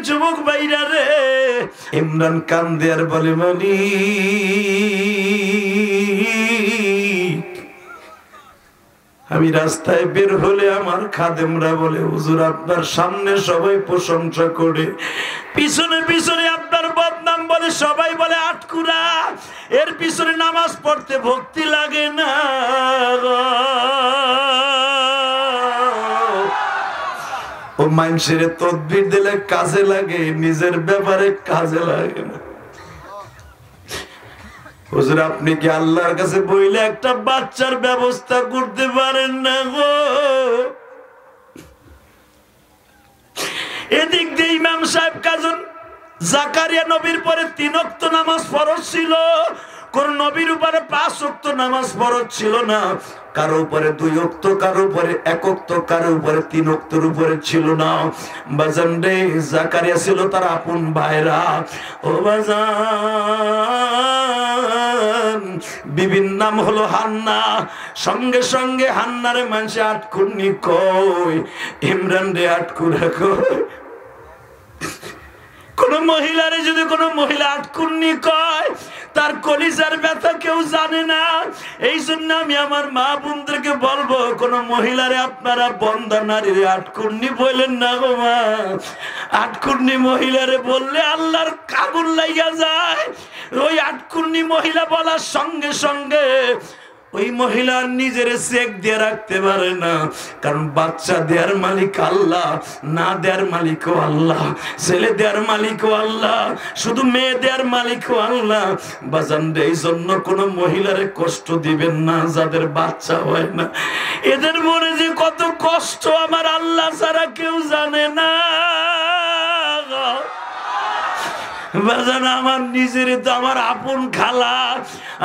যুবক ভাইরা রে, ইমরান কান্দে আর বলে মালিক, আমি রাস্তায় বের হলে আমার খাদেমরা বলে হুজুর আপনার সামনে সবাই প্রশংসা করে, পিছনে পিছনে আপনার বদনাম বলে, সবাই বলে আটকুরা, এর পিছনে নামাজ পড়তে ভক্তি লাগে না। ও মানুষের তদবির দিলে কাজে লাগে, নিজের ব্যাপারে কাজে লাগে না। হুজুর আপনি কি আল্লাহর কাছে বইলে একটা বাচ্চার ব্যবস্থা করতে পারেন না গো? এদিক দিয়ে ইমাম সাহেব কাজল জাকারিয়া নবীর পরে 3 ওয়াক্ত নামাজ ফরজ ছিল, কোন নবীর উপরে 5 ওয়াক্ত নামাজ ফরজ ছিল না, কারো উপরে 2 ওয়াক্ত, কারো উপরে 1 ওয়াক্ত, কারো উপরে 3 ওয়াক্তের উপরে ছিল না। বাজান রে, জাকারিয়া ছিল তার আপন ভাইরা। ও বাজান, বিবির নাম হলো হান্না, সঙ্গে সঙ্গে হান্নারে মানুষে আটকুন্নি কই, ইমরান রে আটকুরা কই। কোন মহিলারে যদি কোন মহিলা আটকুন্নি কয়, তার কলিজার ব্যথা কেউ জানে না। এই জন্য আমি আমার মা বোনদেরকে বলবো, কোন মহিলারে আপনারা বন্দা নারীরে আটকুন্নি বললেন না গো মা। আটকুন্নি মহিলারে বললে আল্লাহর আগুন লাইগা যায়। ওই আটকুন্নি মহিলা বলার সঙ্গে সঙ্গে ওই মহিলা নিজের চেক দিয়ে রাখতে পারে না, কারণ বাচ্চা দেয়ার মালিক আল্লাহ, না দেয়ার মালিকও আল্লাহ, ছেলে দেয়ার মালিকও আল্লাহ, শুধু মেয়ে দেয়ার মালিকও আল্লাহ। বাজান এই জন্য কোন মহিলারে কষ্ট দিবেন না যাদের বাচ্চা হয় না। এদের মনে যে কত কষ্ট আমার আল্লাহ ছাড়া কেউ জানে না। বাজান আমার নিজের তো আমার আপন খালা,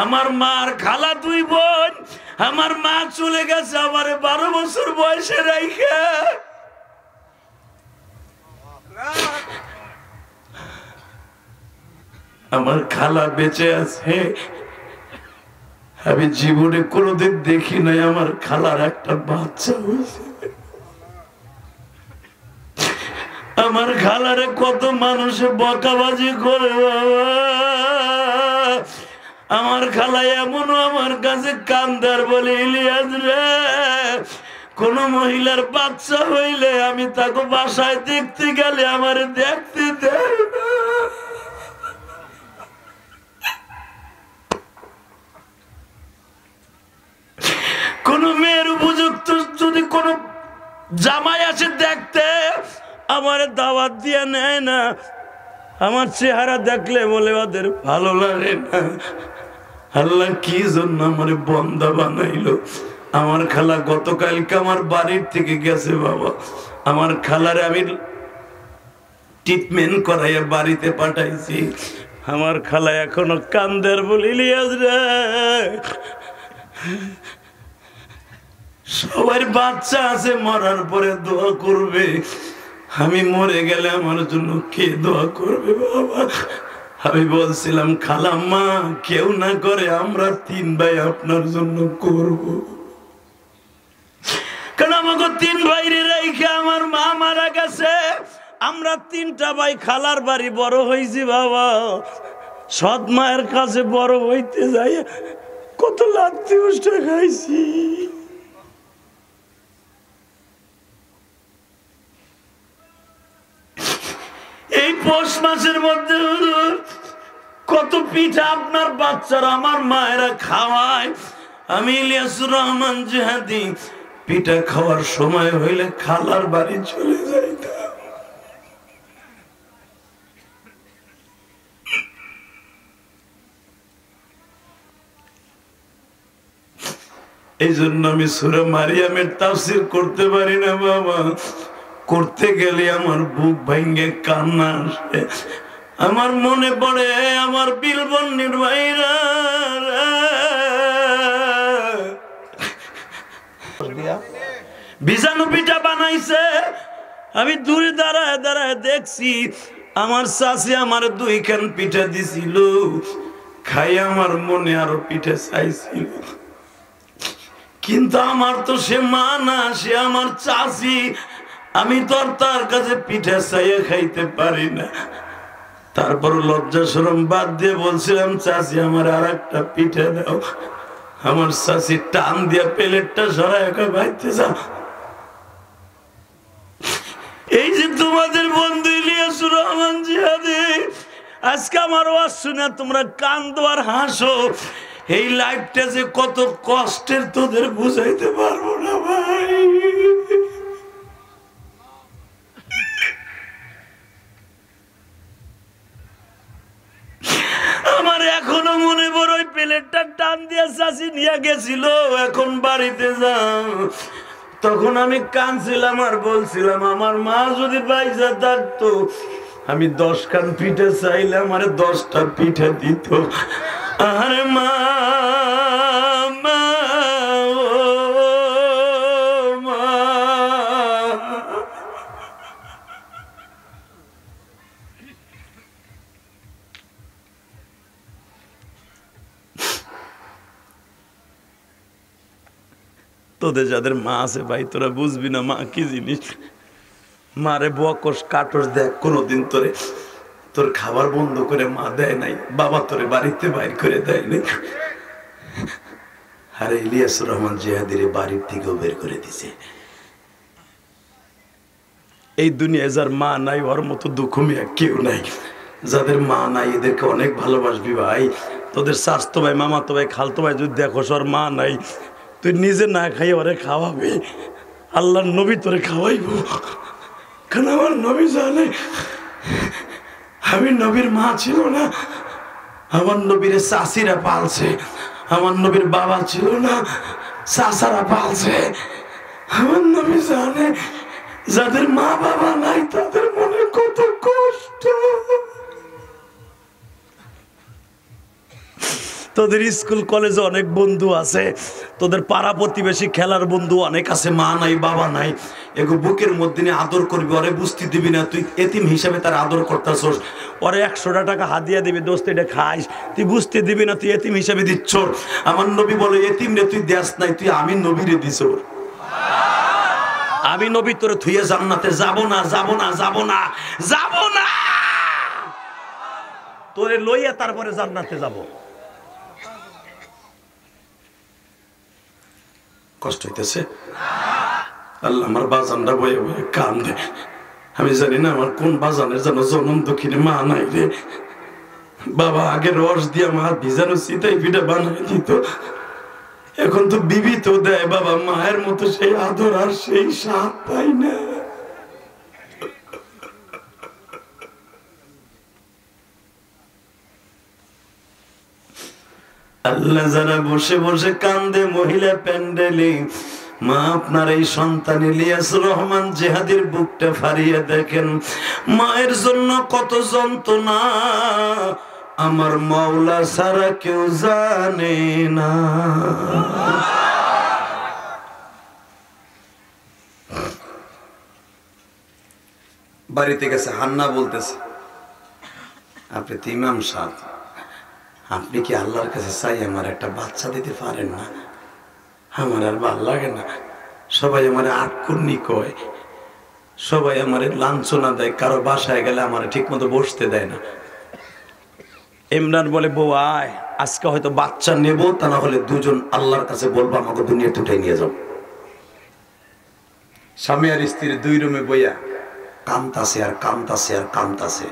আমার মার খালা 2 বোন, আমার মা চলে গেছে আমার 12 বছর বয়সে রাইখা। আমার খালা বেঁচে আছে, আমি জীবনে কোনোদিন দেখি নাই আমার খালার একটা বাচ্চা হয়েছে। আমার খালারে কত মানুষে বকাবাজি করে বাবা। আমার খালা এমনও আমার কাছে কান্দার বলে, ইলিয়াস রে, কোন মহিলার বাচ্চা হইলে আমি তাকে বাসায় দেখতে গেলে আমার দেখতে দেয় না। কোন মেয়ের উপযুক্ত যদি কোন জামাই আসে দেখতে, আমার দাওয়াত দিয়ে নেয় না। আমার চেহারা দেখলে বলে ওদের ভালো লাগে না। আল্লাহ কি জন্য আমার বন্দা বানাইলো। আমার খালা গতকালকে আমার বাড়ির থেকে গেছে বাবা, আমার খালারে আমি ট্রিটমেন্ট করাইয়া বাড়িতে পাঠাইছি। আমার খালা এখনো কান্দের বলি, ইলিয়াস রে, সবার বাচ্চা আছে, মরার পরে দোয়া করবে, আমি মরে গেলে আমার জন্য কে দোয়া করবে বাবা? আমি বলছিলাম খালাম্মা কেউ না করে আমরা 3 ভাই আপনার জন্য করব, কারণ আমাকে 3 ভাইরে রেখে আমার মা মারা গেছে। আমরা 3টা ভাই খালার বাড়ি বড় হয়েছি বাবা। সৎ মায়ের কাছে বড় হইতে যাই কত লাথি উষ্টা খাইছি। এই পৌষ মাসের মধ্যে কত পিঠা আপনার বাচ্চারা আমার মায়েরা খাওয়ায়। আমি ইলিয়াসুর রহমান জিহাদি পিঠা খাওয়ার সময় হইলে খালার বাড়ি চলে যাইতাম। এই জন্য আমি সূরা মারিয়ামের তাফসীর করতে পারি না বাবা। করতে গেলে আমার বুক ভাঙ্গে কান্না আসে। আমার মনে পড়ে আমার বিলবন্নির ভাইরা বিজানু পিঠা বানাইছে। আমি দূরে দাঁড়ায় দাঁড়ায় দেখছি আমার চাচি আমার 2 খান পিঠা দিছিল। খাই আমার মনে আরো পিঠা চাইছিল, কিন্তু আমার তো সে মা না, সে আমার চাচি। আমি তো আর তার কাছে পিঠা চাইয়ে খাইতে পারি না। তারপর লজ্জা শরম বাদ দিয়ে বলছিলাম, চাচি আমার আর একটা পিঠা দাও। আমার চাচি টান দিয়ে প্লেটটা সরায় বাইতে যাও। এই যে তোমাদের বন্ধু ইলিয়াসুর রহমান জিহাদি, আজকে আমার ওয়াজ শুনে তোমরা কান্দো আর হাসো। এই লাইফটা যে কত কষ্টের তোদের বুঝাইতে পারবো না ভাই। আমার এখনো মনে পড়ে ওই প্লেটটা টান দিয়ে চাচি নিয়ে গেছিল, এখন বাড়িতে যাও। তখন আমি কাঁদছিলাম আর বলছিলাম, আমার মা যদি বাইজা থাকতো, আমি 10 খান পিঠে চাইলাম আরে 10টা পিঠে দিত। আরে মা, মা, ও মা। তোদের যাদের মা আছে ভাই, তোরা বুঝবি না মা কি জিনিস। মারে বকস কাটস দেখ, কোনোদিন তোরে তোর খাবার বন্ধ করে মা দেয় নাই, বাবা তোরে বাড়িতে বাইর করে দেয় নাই। আরে ইলিয়াসুর রহমান জিহাদির বাড়ির থেকেও বের করে দিছে। এই দুনিয়ায় যার মা নাই ওর মতো দুঃখমিয়া কেউ নাই। যাদের মা নাই এদেরকে অনেক ভালোবাসবি ভাই। তোদের স্বাস্থ্য ভাই, মামাতো ভাই, খালতো ভাই যদি দেখো ওর মা নাই, তুই নিজে না খাই ওরে খাওয়াবি। আল্লাহর নবী তোরে খাওয়াইব, কারণ আমার নবী জানে আমি নবীর মা ছিল না, আমার নবীর চাষিরা পালছে। আমার নবীর বাবা ছিল না, চাষারা পালছে। আমার নবী জানে যাদের মা বাবা নাই তাদের মনে কত কষ্ট। তোদের স্কুল কলেজে অনেক বন্ধু আছে, তোদের পাড়া প্রতিবেশী খেলার বন্ধু অনেক আছে, মা নাই বাবা নাই। এগো বুকের মধ্যে নিয়ে আদর করবি, ওরে বুঝতে দিবি না, তুই এতিম হিসাবে তার আদর করতেছস। ওরে 100টা টাকা হাদিয়া দিবি, দোস্ত এটা খাইস, তুই বুঝতে দিবি না, তুই এতিম হিসাবে দিচ্ছ। আমার নবী বলে এতিম রে তুই দেস নাই, তুই আমি নবীরে দিছ। আমি নবী তোরে থুয়ে জান্নাতে যাব না, যাব না, যাব না, যাব না। তোরে লইয়া তারপরে জান্নাতে যাব। কষ্ট হইতেছে? আল্লাহ আমার বাজানরা বয়ে বয়ে কান্দে। আমি জানি না আমার কোন বাজানের যেন জনম দক্ষিণে মা নাই রে। বাবা আগে রস দিয়ে মা ভিজানো চিতাই পিঠা বানাই দিত, এখন তো বিবি তো দেয়। বাবা মায়ের মতো সেই আদর আর সেই স্বাদ পাই না। আল্লাহ যারা বসে বসে কান্দে মহিলা প্যান্ডেলে, মা আপনার এই সন্তান ইলিয়াসুর রহমান জিহাদির বুকটা ফাড়িয়ে দেখেন। মায়ের জন্য কত যন্ত্রণা আমার মাওলা ছাড়া কেউ জানে না। বাড়িতে গেছে, হান্না বলতেছে, আপনি তো ইমাম সাহেব, আপনি কি আল্লাহর কাছে চাই আমার একটা বাচ্চা দিতে পারেন না? আমার আর ভাল লাগে না, সবাই আমার আটকুন্নি কয়, সবাই আমার লাঞ্ছনা দেয়, কারো বাসায় গেলে আমার ঠিক মতো বসতে দেয় না। ইমরান বলে, বউ আয়, আজকে হয়তো বাচ্চা নেবো, তা না হলে দুজন আল্লাহর কাছে বলবো আমাকে দুনিয়া উঠাই নিয়ে যাও। স্বামী আর স্ত্রী 2 রুমে বইয়া কামতাছে আর কামতাছে আর কামতাছে।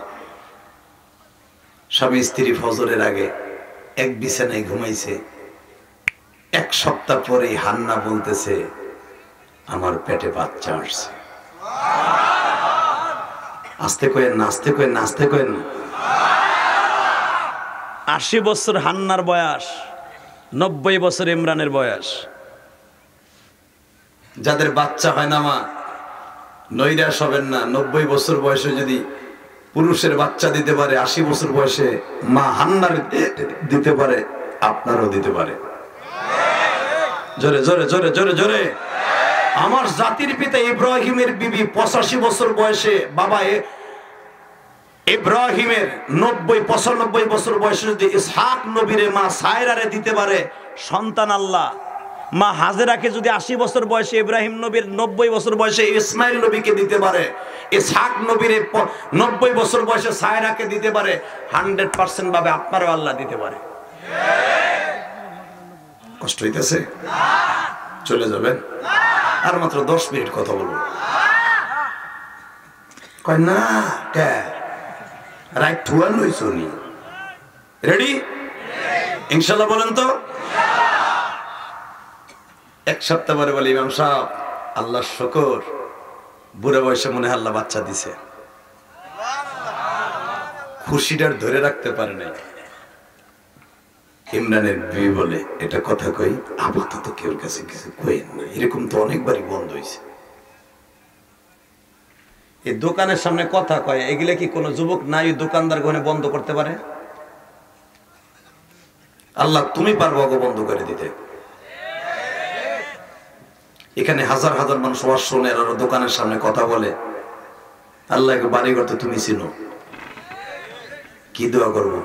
স্বামী স্ত্রী ফজরের আগে এক বিছানায় ঘুমাইছে। 1 সপ্তাহ পরে হান্না বলতেছে, আমার পেটে বাচ্চা আসছে। আস্তে কয়েন না, আস্তে কয়েন না, আস্তে কয়েন না। 80 বছর হান্নার বয়স, 90 বছর ইমরানের বয়স। যাদের বাচ্চা হয় না মা, নৈরাশ হবেন না। 90 বছর বয়সে যদি পুরুষের বাচ্চা দিতে পারে, 80 বছর বয়সে মা হান্নার দিতে পারে, আপনারও দিতে পারে। জোরে জোরে জোরে জোরে জোরে। আমার জাতির পিতা ইব্রাহিমের বিবি 85 বছর বয়সে, বাবা ইব্রাহিমের 90-95 বছর বয়সে যদি ইসহাক নবীরে মা সায়রারে দিতে পারে সন্তান, আল্লাহ মা হাজেরাকে যদি 80 বছর বয়সে, ইব্রাহিম নবীর 90 বছর বয়সে ইসমাইল নবীকে দিতে পারে, ইসহাক নবীর 90 বছর বয়সে সায়রাকে দিতে পারে, 100% ভাবে আপনারও আল্লাহ দিতে পারে। কষ্ট হইতেছে? চলে যাবেন? আর মাত্র 10 মিনিট কথা বলবো। কয় না কে রাইট থুয়ান লইছনি? রেডি? ইনশাআল্লাহ বলেন তো। এক সপ্তাহ পরে বলে, ইমাম সাহেব আল্লাহর শুকর, বুড়া বয়সে মনে হয় আল্লাহ বাচ্চা দিছে। খুশিটার ধরে রাখতে পারে নাই। ইমরানের বিবি বলে, এটা কথা কই, আপাতত কেউ কাছে কিছু কইেন না, এরকম তো অনেকবারই বন্ধ হয়েছে। এই দোকানের সামনে কথা কয়, এগুলা কি কোনো যুবক নাই দোকানদার ঘরে বন্ধ করতে পারে? আল্লাহ তুমি পারবো গো বন্ধ করে দিতে। এখানে হাজার হাজার মানুষ ওয়াজ শুনে আর দোকানের সামনে কথা বলে, আল্লাহকে বাড়ি করতে তুমি চিনো, কি দোয়া করবো?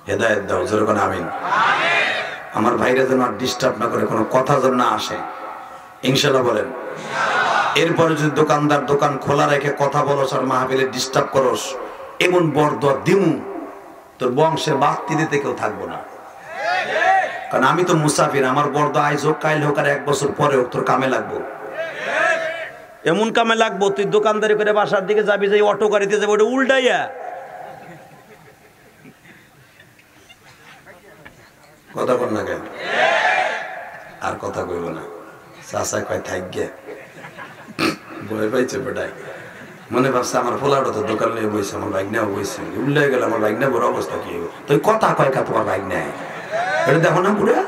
হেদায়েত দাও, জোরে কোন আমিন। আমার ভাইরা যেন আর ডিস্টার্ব না করে, কোনো কথা যেন না আসে, ইনশাআল্লাহ বলেন। এরপরে যদি দোকানদার দোকান খোলা রেখে কথা বলস আর মাহফিলে ডিস্টার্ব করস, এমন বরদোয়া দিমু তোর বংশের বাতি দিতে কেউ থাকবো না। কারণ আমি তো মুসাফির, আমার বরদোয়া আইজ হোক কাইল হোক আর 1 বছর পরে হোক, তোর কামে লাগবো। এমন কামে লাগবো তুই দোকানদারি করে বাসার দিকে যাবি, যে অটো গাড়িতে যাবো ওটা উল্টাইয়া। কথা বল না কেন? আর কথা কইব না। চাচা কয় থাক গে, বই পাইছে বেটাই, মনে ভাবছে আমার ফোলাটা তো দোকান নিয়ে বইছে, আমার বাইক নেওয়া বইছে, উল্লে গেল আমার বাইক নেওয়ার অবস্থা কি হইব? তুই কথা কয় কা তোমার বাইক নেয়, এটা দেখো না পুরা।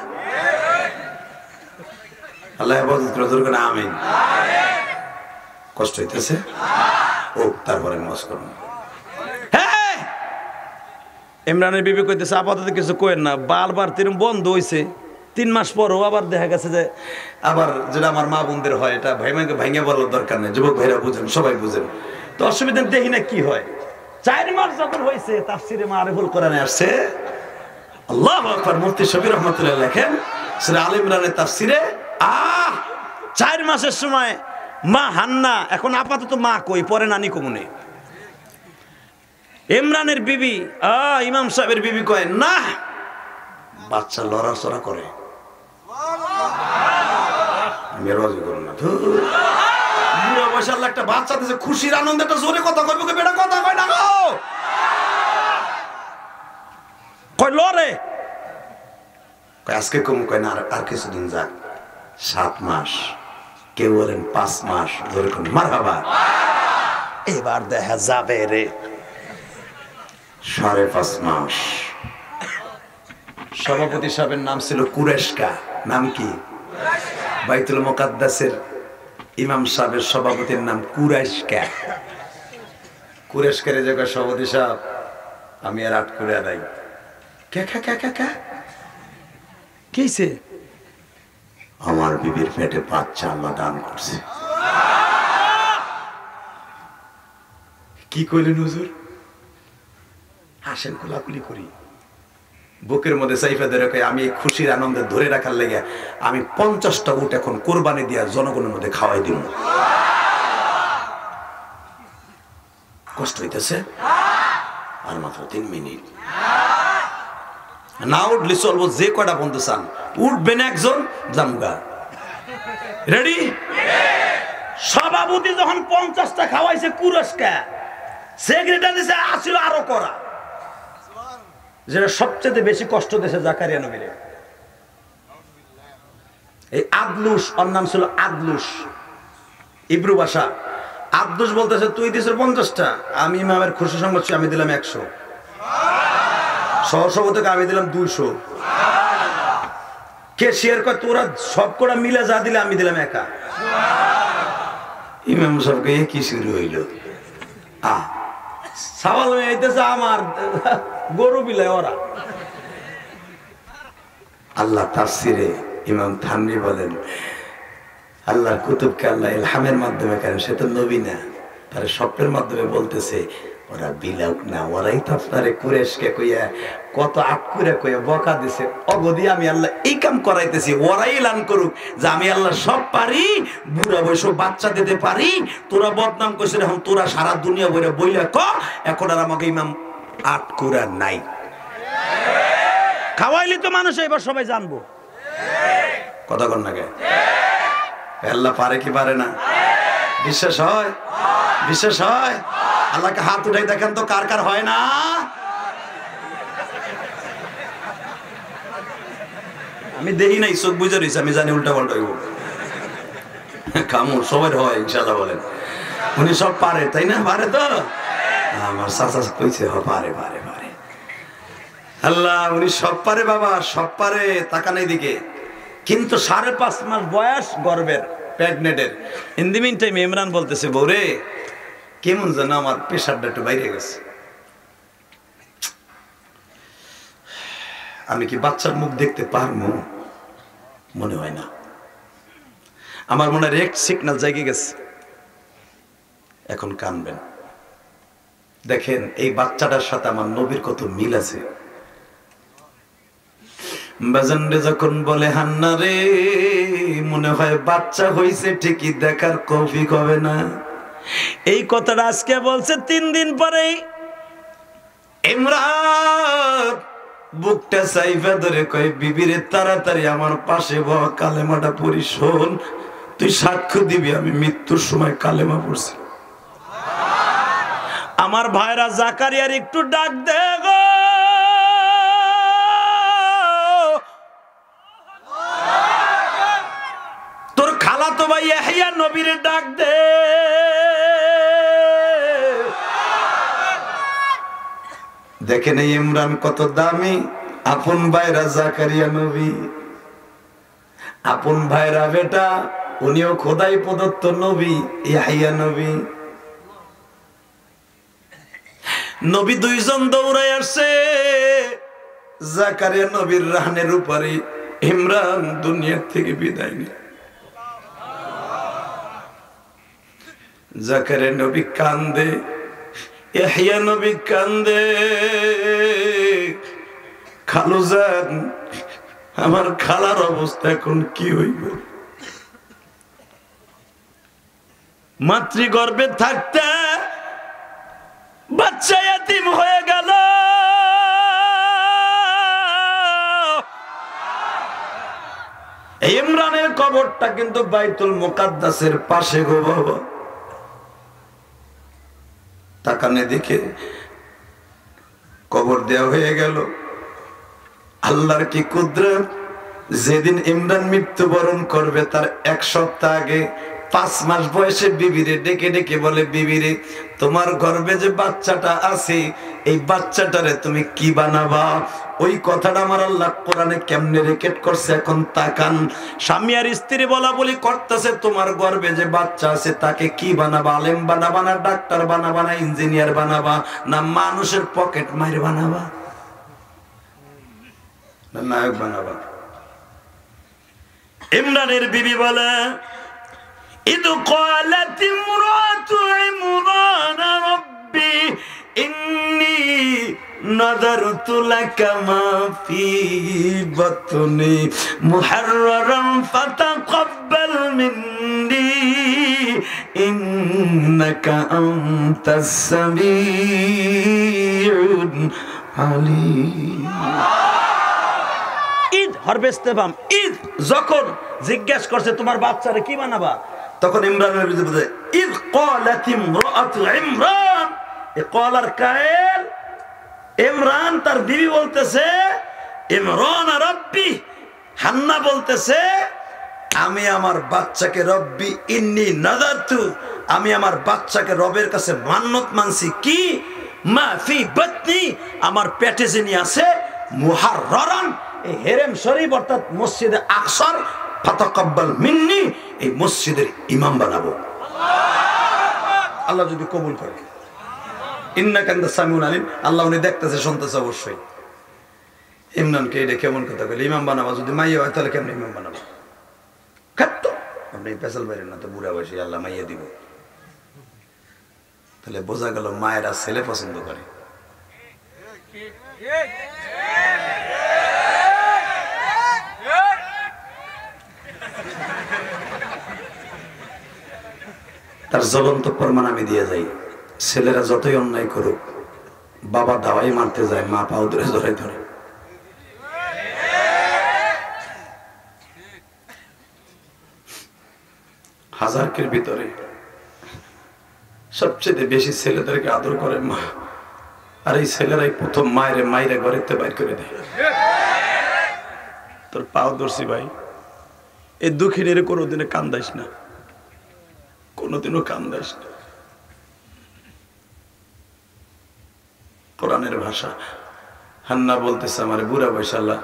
আল্লাহ হেফাজত করে, জোরে করে আমিন। কষ্ট হইতেছে ও, তারপরে মজ করুন। ইমরানের বিবি কইতেছে, আপাতত কিছু কইেন না, বারবার তিরম বন্ধ হইছে, 3 মাস পরও আবার দেখা গেছে যে আবার যেটা আমার মা বোনদের হয়, এটা ভাইমাকে ভাঙে বলার দরকার নেই, যুবক ভাইরা বুঝেন, সবাই বুঝেন, তো অসুবিধা দেখি না কি হয়। 4 মাস যখন হয়েছে, তাফসিরে মারিফুল কোরআনে আসছে, আল্লাহু আকবার, মুফতি শফি রহমাতুল্লাহ লেখেন সূরা আলে ইমরানের তাফসিরে, 4 মাসের সময় মা হান্না, এখন আপাতত মা কই, পরে নানি কমুনে। ইমরানের বিবি, ইমাম সাহেবের বিবি কয়, না বাচ্চা লড়াচড়া করে, আমি রাজি করব না। বুড়া বয়সে আল্লাহ একটা বাচ্চা দিয়েছে, খুশির আনন্দে একটা জোরে কথা কইব, বেটা কথা কয় না গো, কয় লড়ে, কয় আজকে কম, কয় না আর কিছুদিন যাক, 7 মাস, কেউ বলেন 5 মাস, জোরে কোন মারহাবা। এবার দেখা যাবে রে 5.5 মাস। সভাপতি সাহেবের নাম ছিল কুরেশকা। নাম কি? বাইতুল মুকাদ্দাসের ইমাম সাহেবের সভাপতির নাম কুরেশকা। কুরেশকারে জায়গা সভাপতি সাহেব, আমি আর 8 করে নাই। কেছে আমার বিবির পেটে বাচ্চা আল্লাহ দান করছে। কি কইলেন হুজুর? হাসেন, কোলাকুলি করি, বুকের মধ্যে সাইফা ধরে কয়, আমি এই খুশির আনন্দে ধরে রাখার লেগে আমি 50টা উট এখন কোরবানি দিয়া জনগণের মধ্যে খাওয়াই দিব। কষ্ট হইতেছে? আর মাত্র 3 মিনিট। না উঠলে চলবো, যে কয়টা বন্ধু চান উঠবেন, একজন জামগা। রেডি? সভাপতি যখন 50টা খাওয়াইছে কুরস্কা, সেক্রেটারি দিছে আসিল আরো করা, যেটা সবচেয়ে বেশি কষ্ট দিয়েছে জাকারিয়া নবীরে। এই আদলুস, ওর নাম ছিল আদলুস, ইব্রু ভাষা। আদলুস বলতেছে, তুই দিয়েছিস 50টা, আমি ইমামের খুশি সংবাদ আমি দিলাম 100, সহসভাপতিকে আমি দিলাম 200, কে শেয়ার কর, তোরা সব কটা মিলে যা দিলে আমি দিলাম একা। ইমাম সাহেবকে কি শুরু হইল? সাওয়াল হইতেছে আমার গরু বিলে ওরা। আল্লাহ তাফসিরে ইমাম থানভী বলেন, আল্লাহর কুতুবকে আল্লাহ ইলহামের মাধ্যমে করেন, সে তো নবী না, তার স্বপ্নের মাধ্যমে বলতেছে ওরা বিলাউক না, ওরাই তো আপনারে কুরেশকে কইয়া কত আটকুরে কইয়া বকা দিছে, অগদি আমি আল্লাহ এই কাম করাইতেছি, ওরাই এলান করুক যে আমি আল্লাহ সব পারি, বুড়া বয়স বাচ্চা দিতে পারি। তোরা বদনাম করছিস, এখন তোরা সারা দুনিয়া বইরা বইলা ক এখন আর আমাকে ইমাম আটকুরা নাই। খাওয়াইলি তো মানুষ এবার সবাই জানবো। কথা কন না কে? আল্লাহ পারে কি পারে না? বিশ্বাস হয়? বিশ্বাস হয়? আল্লাহকে হাত উঠাই দেখেন তো কার কার হয় না? আমি দেখি নাই, চোখ বুঝে রয়েছে, আমি জানি উল্টা পাল্টা হইব। কামু সবার হয় ইনশাল্লাহ বলেন। উনি সব পারে তাই না? পারে তো আমার চাচা কইছে পারে পারে পারে। আল্লাহ উনি সব পারে বাবা, সব পারে, তাকান এইদিকে। কিন্তু 5.5 মাস বয়স গর্ভের, প্রেগনেন্টের। In the mean time Imran বলতেছে বৌরে কেমন যেন আমার প্রেশারটা একটু বাইরে গেছে, আমি কি বাচ্চার মুখ দেখতে পারবো? মনে হয় না, আমার মনে হয় রেড সিগন্যাল জায়গা গেছে, এখন কানবেন। দেখেন এই বাচ্চাটার সাথে আমার নবীর কত মিল আছে। বাজান রে যখন বলে হান্না রে মনে হয় বাচ্চা হইছে ঠিকই, দেখার কফি হবে না। এই কথাটা আজকে বলছে 3 দিন পরে ইমরান বুকটা সাইফা ধরে কয় বিবিরে তাড়াতাড়ি আমার পাশে বহ, কালেমাটা পড়ি, শোন তুই সাক্ষ্য দিবি আমি মৃত্যুর সময় কালেমা পড়ছি। আমার ভাইরা জাকারিয়ার একটু ডাক দে গো, তোর খালাতো ভাই ইয়াহইয়া নবীরে ডাক দে। দেখেন এই ইমরান কত দামি, আপন ভাইরা জাকারিয়া নবী, আপন ভাইরা বেটা, উনিও খোদাই প্রদত্ত নবী ইয়াহইয়া নবী। নবী দুইজন দৌড়াই আসছে জাকারিয়া নবীর রানের উপরে, ইমরান দুনিয়ার থেকে বিদায় নিল। জাকারিয়া নবী কান্দে, ইয়াহইয়া নবী কান্দে, খালুজান আমার খালার অবস্থা এখন কি হইব? মাতৃগর্ভে থাকতে বাচ্চা ইয়াতীম হয়ে গেল। ইমরানের কবরটা কিন্তু বাইতুল মুকাদ্দাসের পাশে গো বাবা। তাকানে দেখে কবর দেওয়া হয়ে গেল। আল্লাহর কি কুদরত, যেদিন ইমরান মৃত্যুবরণ করবে তার 1 সপ্তাহ আগে 5 মাস বয়সে বিবিরে ডেকে ডেকে বলে, বিবিরে তোমার গর্ভে যে বাচ্চাটা আছে এই বাচ্চাটারে তুমি কি বানাবা? ওই কথাটা আমার আল্লাহ কোরআনে কেমনে রেকর্ড করছে এখন তাকান। স্বামী আর স্ত্রী বলা বলি করতেছে, তোমার গর্ভে যে বাচ্চা আছে তাকে কি বানাবা? আলেম বানাবা না ডাক্তার বানাবা না ইঞ্জিনিয়ার বানাবা না মানুষের পকেট মাইর বানাবা না নায়ক বানাবা? ইমরানের বিবি বলে, إذ قالت امرأة عمران ربي إني نذرت لك ما في بطني محررا فتقبل مني إنك أنت السميع العليم। ঈদ হরবেস্তেবাম ঈদ যখন জিজ্ঞেস করছে তোমার বাচ্চারে কি বানাবা, তখন ইমরানের বিরুদ্ধে বলে ঈদ ক্বালাত ইমরাতু ইমরান, এ ক্বালার কায়েল ইমরান তার বিবি বলতেছে, ইমরান রব্বি, হান্না বলতেছে আমি আমার বাচ্চাকে রব্বি ইন্নী নাযারতু, আমি আমার বাচ্চাকে রবের কাছে মান্নত মানছি কি, মা ফি বাতনি, আমার পেটে যিনি আছে, মুহাররান, এই হেরেম শরীফ অর্থাৎ মসজিদে আকসার, ফাতাকাব্বাল মিন্নি, এই মসজিদের ইমাম বানাবো আল্লাহ যদি কবুল করে। ইন্নাকা আনতাস সামিউল আলিম, আল্লাহ উনি দেখতেছে শুনতেছে অবশ্যই। ইমরানকে এটা কেমন কথা কইলে, ইমাম বানাবা যদি মাইয়া হয় তাহলে কেমন ইমাম বানাবো? খাট্ট আপনি পেছাল বাইরেন না তো, বুড়া বয়সে আল্লাহ মাইয়া দিব। তাহলে বোঝা গেল মায়েরা ছেলে পছন্দ করে। তার জ্বলন্ত প্রমাণ আমি দিয়ে যাই, ছেলেরা যতই অন্যায় করুক, বাবা দাওয়াই মারতে যায়, মা পাও ধরে জড়াই ধরে। হাজারকের ভিতরে সবচেয়ে বেশি ছেলেদেরকে আদর করে মা, আর এই ছেলেরাই প্রথম মায়ের মাইরে ঘরেতে বাইর করে দেয়। তোর পাও ধরছি ভাই, এই দুঃখিনের কোনোদিনে কান্দাইস না, কোনোদিনও কান্দাইস না। কোরআনের ভাষা, হান্না বলতেছে আমার বুড়া বয়সে আল্লাহ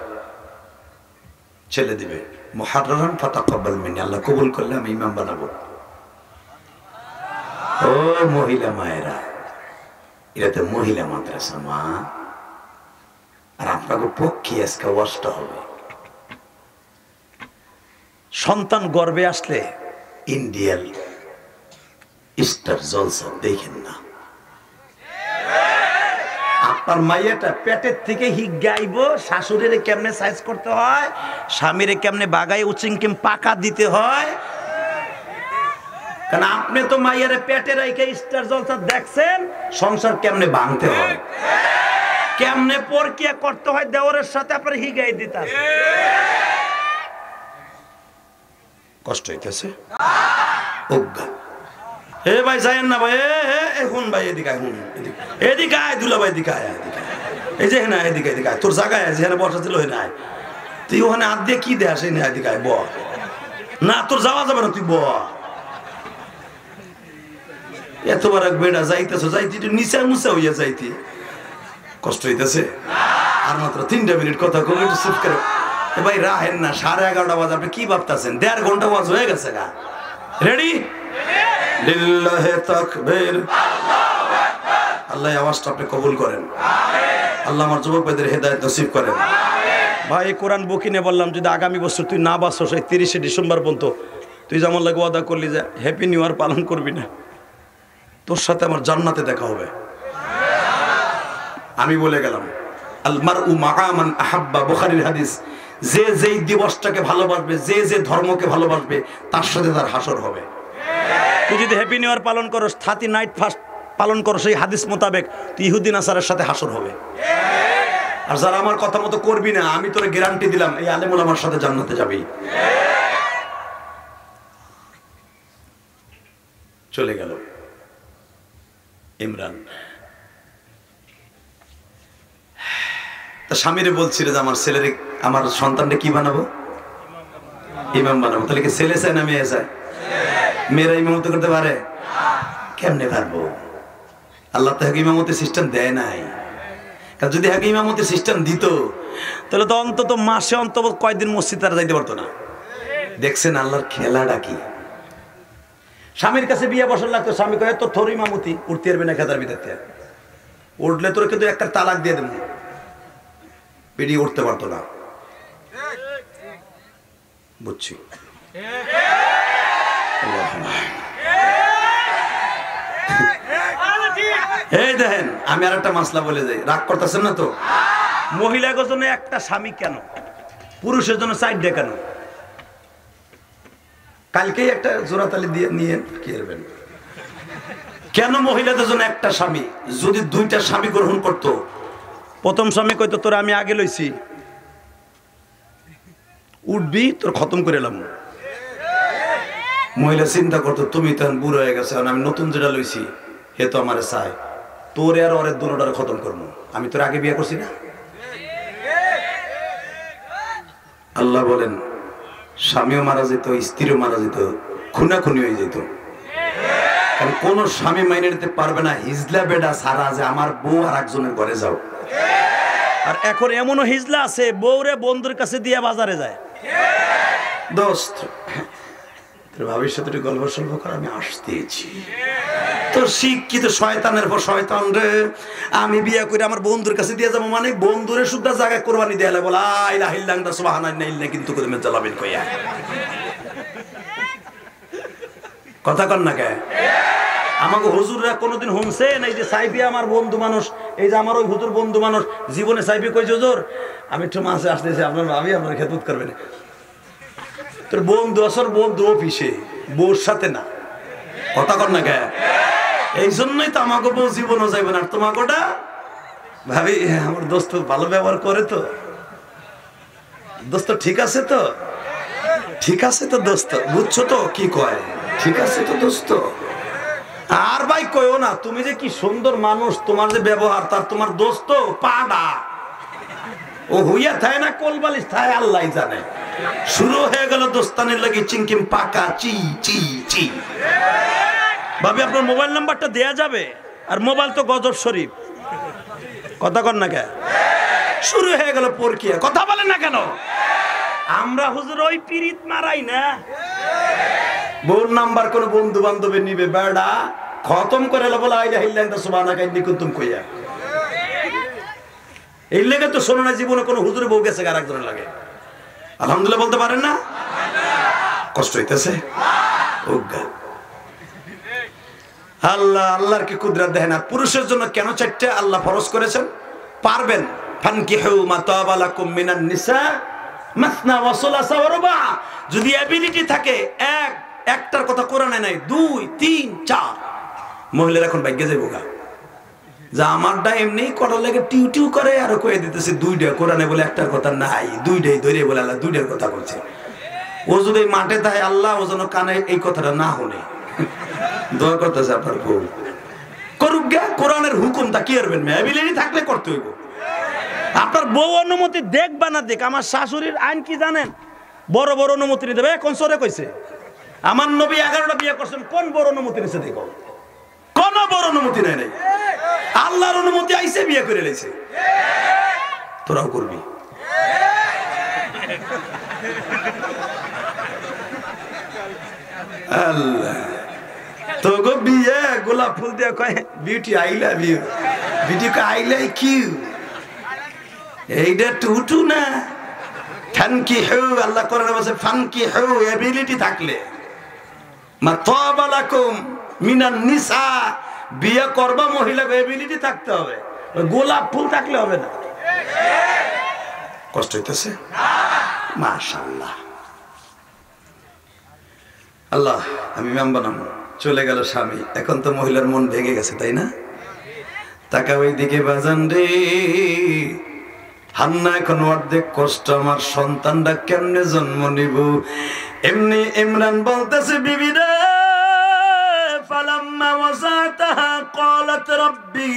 ছেলে দিবে, মুহাররারান ফাতাকাব্বাল মিন্নি, আল্লাহ কবুল করলে আমি ইমাম বানাবো। ও মহিলা মায়েরা, এটা তো মহিলা মাদ্রাসা মা, আর আপনাকে পক্ষে আজকে কষ্ট হবে। সন্তান গর্ভে আসলে ইন্ডিয়াল স্টার জলসা দেখেন না। আপনার মাইয়াটা পেটের থেকে হিক গাইব, শাশুড়ির কেমনে সাইজ করতে হয়, স্বামীর কেমনে বাগাই উচিংকিম পাকা দিতে হয়। কারণ আপনি তো মাইয়ার পেটে রেখে স্টার জলসা দেখছেন, সংসার কেমনে ভাঙতে হয়, কেমনে প্রক্রিয়া করতে হয়, দেওরের সাথে আপনার হিগাই দিতে কষ্ট হইতেছে। এ ভাই যাইেন না ভাই, এখন ভাই এদিকে আয়, এদিকে আয় দুলা ভাই, এদিকে আয়, এদিকে এই যে না, এদিকে এদিকে আয়, তোর জায়গায় যেখানে বসা ছিল ওই নাই, তুই ওখানে হাত দিয়ে কি দেয় সেই না, এদিকে আয় ব না, তোর যাওয়া যাবে না, তুই ব। এতবার এক বেড়া যাইতেছ, যাইতে নিচা মুচা হইয়া যাইতে কষ্ট হইতেছে। আর মাত্র 3টা মিনিট কথা কবে, একটু চুপ করে ভাই রাহেন না। 11:30 বাজে, আপনি কি ভাবতেছেন 1.5 ঘন্টা ওয়াজ হয়ে গেছে গা। রেডি? লিল্লাহি তাকবীর, আল্লাহু আকবার। আল্লাহ আওয়াজটা আপনি কবুল করেন, আল্লাহ আমার যুবক ভাইদের হেদায়েত নসিব করেন। ভাই কোরআন বকিনে বললাম, যদি আগামী বছর তুই না বাঁচস, এই 30শে ডিসেম্বর পর্যন্ত তুই যেমন লাগে ওয়াদা করলি যে হ্যাপি নিউ ইয়ার পালন করবি না, তোর সাথে আমার জান্নাতে দেখা হবে। আমি বলে গেলাম, আল মারউ মাআ মান আহাব্বা, বুখারীর হাদিস, যে যেই দিবসটাকে ভালোবাসবে, যে যে ধর্মকে ভালোবাসবে, তার সাথে তার হাসর হবে। তুই যদি হ্যাপি নিউ ইয়ার পালন করস, 30 নাইট ফাস্ট পালন করস, সেই হাদিস মোতাবেক তুই ইহুদি নাসারের সাথে হাসর হবে। আর যারা আমার কথা মতো করবি না, আমি তোরে গ্যারান্টি দিলাম, এই আলেম ওলামার সাথে জান্নাতে যাবি। চলে গেল ইমরান, তা স্বামীরে বলছিল যে আমার ছেলেরে, আমার সন্তানকে কি বানাবো, ইমাম বানাবো। তাহলে কি ছেলে চায় না মেয়ে চায়? মেয়েরা ইমামতি করতে পারে? কেমনে পারবো? আল্লাহ তো হাকে ইমামতির সিস্টেম দেয় নাই। কারণ যদি হাকে ইমামতির সিস্টেম দিত, তাহলে তো অন্তত মাসে অন্তত কয়দিন মসজিদ তারা যাইতে পারতো না। দেখছেন আল্লাহর খেলাটা কি? স্বামীর কাছে বিয়ে বসার লাগতো, স্বামী কয়ে তো থর ইমামতি উঠতে পারবে না, খেতার ভিতরে উঠলে তোর কিন্তু একটা তালাক দিয়ে দেবো, বেরিয়ে উঠতে পারতো না। বুঝছি। এই দেখেন, আমি আর একটা মাসলা বলে যাই, রাগ করতেছেন না তো? মহিলাদের জন্য একটা স্বামী কেন, পুরুষের জন্য 4টা কেন? কালকেই একটা জোড়াতালি দিয়ে নিয়ে কি করবেন? কেন মহিলাদের জন্য একটা স্বামী? যদি 2টা স্বামী গ্রহণ করত, প্রথম স্বামী কইতো তোর আমি আগে লইছি, উঠবি তোর খতম করে এলাম। মহিলা চিন্তা করতো তুমি তো বুড়ো হয়ে গেছে, আমি নতুন যেটা লইছি হে তো আমার চাই, তোর আর ওরের দুটোটারে খতম করবো, আমি তোর আগে বিয়ে করছি না। আল্লাহ বলেন স্বামীও মারা যেত, স্ত্রীও মারা যেত, খুনাখুনি হয়ে যেত। কারণ কোন স্বামী মাইনে নিতে পারবে না হিজলা বেডা সারা যে আমার বউ আর একজনের ঘরে যাও। আর এখন এমনও হিজলা আছে, বউরে বন্ধুর কাছে দিয়ে বাজারে যায়। দোস্ত তোর ভাবির সাথে একটু গল্প সল্প করে আমি আসতেছি, তোর শিক্ষিত শয়তানের পর শয়তান রে, আমি বিয়ে করে আমার বন্ধুর কাছে দিয়ে যাবো, মানে বন্ধুরে শুদ্ধ জায়গায় কোরবানি দেয়ালে বলা ইলাহা ইল্লাল্লাহ সুবহানাল্লাহ, কিন্তু করে মে জ্বালাবেন কইয়া কথা কন না কে? আমাকে হুজুররা কোনোদিন শুনছেন এই যে সাইফি আমার বন্ধু মানুষ, এই যে আমার ওই হুজুর বন্ধু মানুষ, জীবনে সাইফি কইছে হুজুর আমি একটু মাসে আসতেছি, আপনার ভাবি আপনার খেদমত করবেন। তোর বন্ধু আসর বন্ধু অফিসে, বউর সাথে না, কথা কর না কে? এই জন্যই তো আমাকে বউ জীবনও যাইবে না। তোমাকে ওটা ভাবি আমার দোস্ত ভালো ব্যবহার করে তো, দোস্ত ঠিক আছে তো, ঠিক আছে তো দোস্ত, বুঝছো তো কি কয়, ঠিক আছে তো দোস্ত। আর ভাই কইও না তুমি যে কি সুন্দর মানুষ, তোমার যে ব্যবহার, তার তোমার দোস্ত পাডা, ও হইয়া থায় না কোলবালিশ থায় আল্লাহ জানে। শুরু হয়ে গেল দোস্তানের লাগি চিংকিম পাকা চি চি চি। ভাবি আপনার মোবাইল নাম্বারটা দেয়া যাবে? আর মোবাইল তো গজর শরীফ, কথা কর না কে? শুরু হয়ে গেল পরকিয়া, কথা বলেন না কেন? আমরা হুজুর ওই পিরিত মারাই না। বোন নাম্বার কোন বন্ধু বান্ধবের নিবে বেড়া খতম করে বলে আইলা হিল্লা ইনতা সুবহানাকা ইন্নী কুনতুম কইয়া। এই লেগে তো শোনো না জীবনে কোনো হুজুরে বউ গেছে আর একজনের লাগে আলহামদুলিল্লাহ বলতে পারেন না? কষ্ট হইতেছে? আল্লাহ আল্লাহর কি কুদরত দেখেন। আর পুরুষের জন্য কেন 4টা আল্লাহ ফরজ করেছেন? পারবেন ফানকিহু মা তাবা লাকুম মিনান নিসা মাসনা ওয়া সুলাসা ওয়া রুবা। যদি এবিলিটি থাকে, একটার কথা কোরআনে নাই, 2 3 4, মহিলারা এখন ভাগ্যে যাইব গা যা আমারটা এমনি করার লাগে টিউ টিউ করে আর কয়ে দিতেছে 2টা, কোরআনে বলে একটার কথা নাই, 2টাই ধরে বলে আল্লাহ 2টার কথা বলছে। ও যদি মাঠে থাকে আল্লাহ ও যেন কানে এই কথাটা না শুনে। দোয়া করতেছে আপনার বউ করুক গে, কোরআনের হুকুম তা কি করবেন? এবিলিটি থাকলে করতে হইব। আপনার বউ অনুমতি দেখ বা না দেখ, আমার শাশুড়ির আইন কি জানেন? বড় বড় অনুমতি নিতে হবে। কোন সরে কইছে আমার নবী 11টা বিয়ে করছেন, কোন বড় অনুমতি নিছে? দেখো কোন বড় অনুমতি নাই নাই, আল্লাহর অনুমতি আইছে বিয়ে করে লাইছে। তোরাও করবি? আল্লাহ তো গো বিয়ে গোলাপ ফুল দিয়ে কয় beauty I love you, beauty কয় আই লাইক ইউ। এইটা টুটু না, ফানকিহু, আল্লাহ কোরআনে বলেছে ফানকিহু, এবিলিটি থাকলে। মা তাবা লাকুম মিনান নিসা, বিয়ে করবা মহিলাকে এবিলিটি থাকতে হবে, গোলাপ ফুল থাকলে হবে না। কষ্ট হইতেছে? মাশাআল্লাহ। আল্লাহ আমি মেম্বার নাম চলে গেল স্বামী, এখন তো মহিলার মন ভেঙে গেছে, তাই না? তাকা ওই দিকে বাজান রে, হান্না এখন অর্ধেক কষ্ট, আমার সন্তানটা কেমনে জন্ম নিব। এমনি ইমরান বলতেছে বিবি রে, ফালাম্মা ওয়াসাতাহা ক্বালাত রাব্বি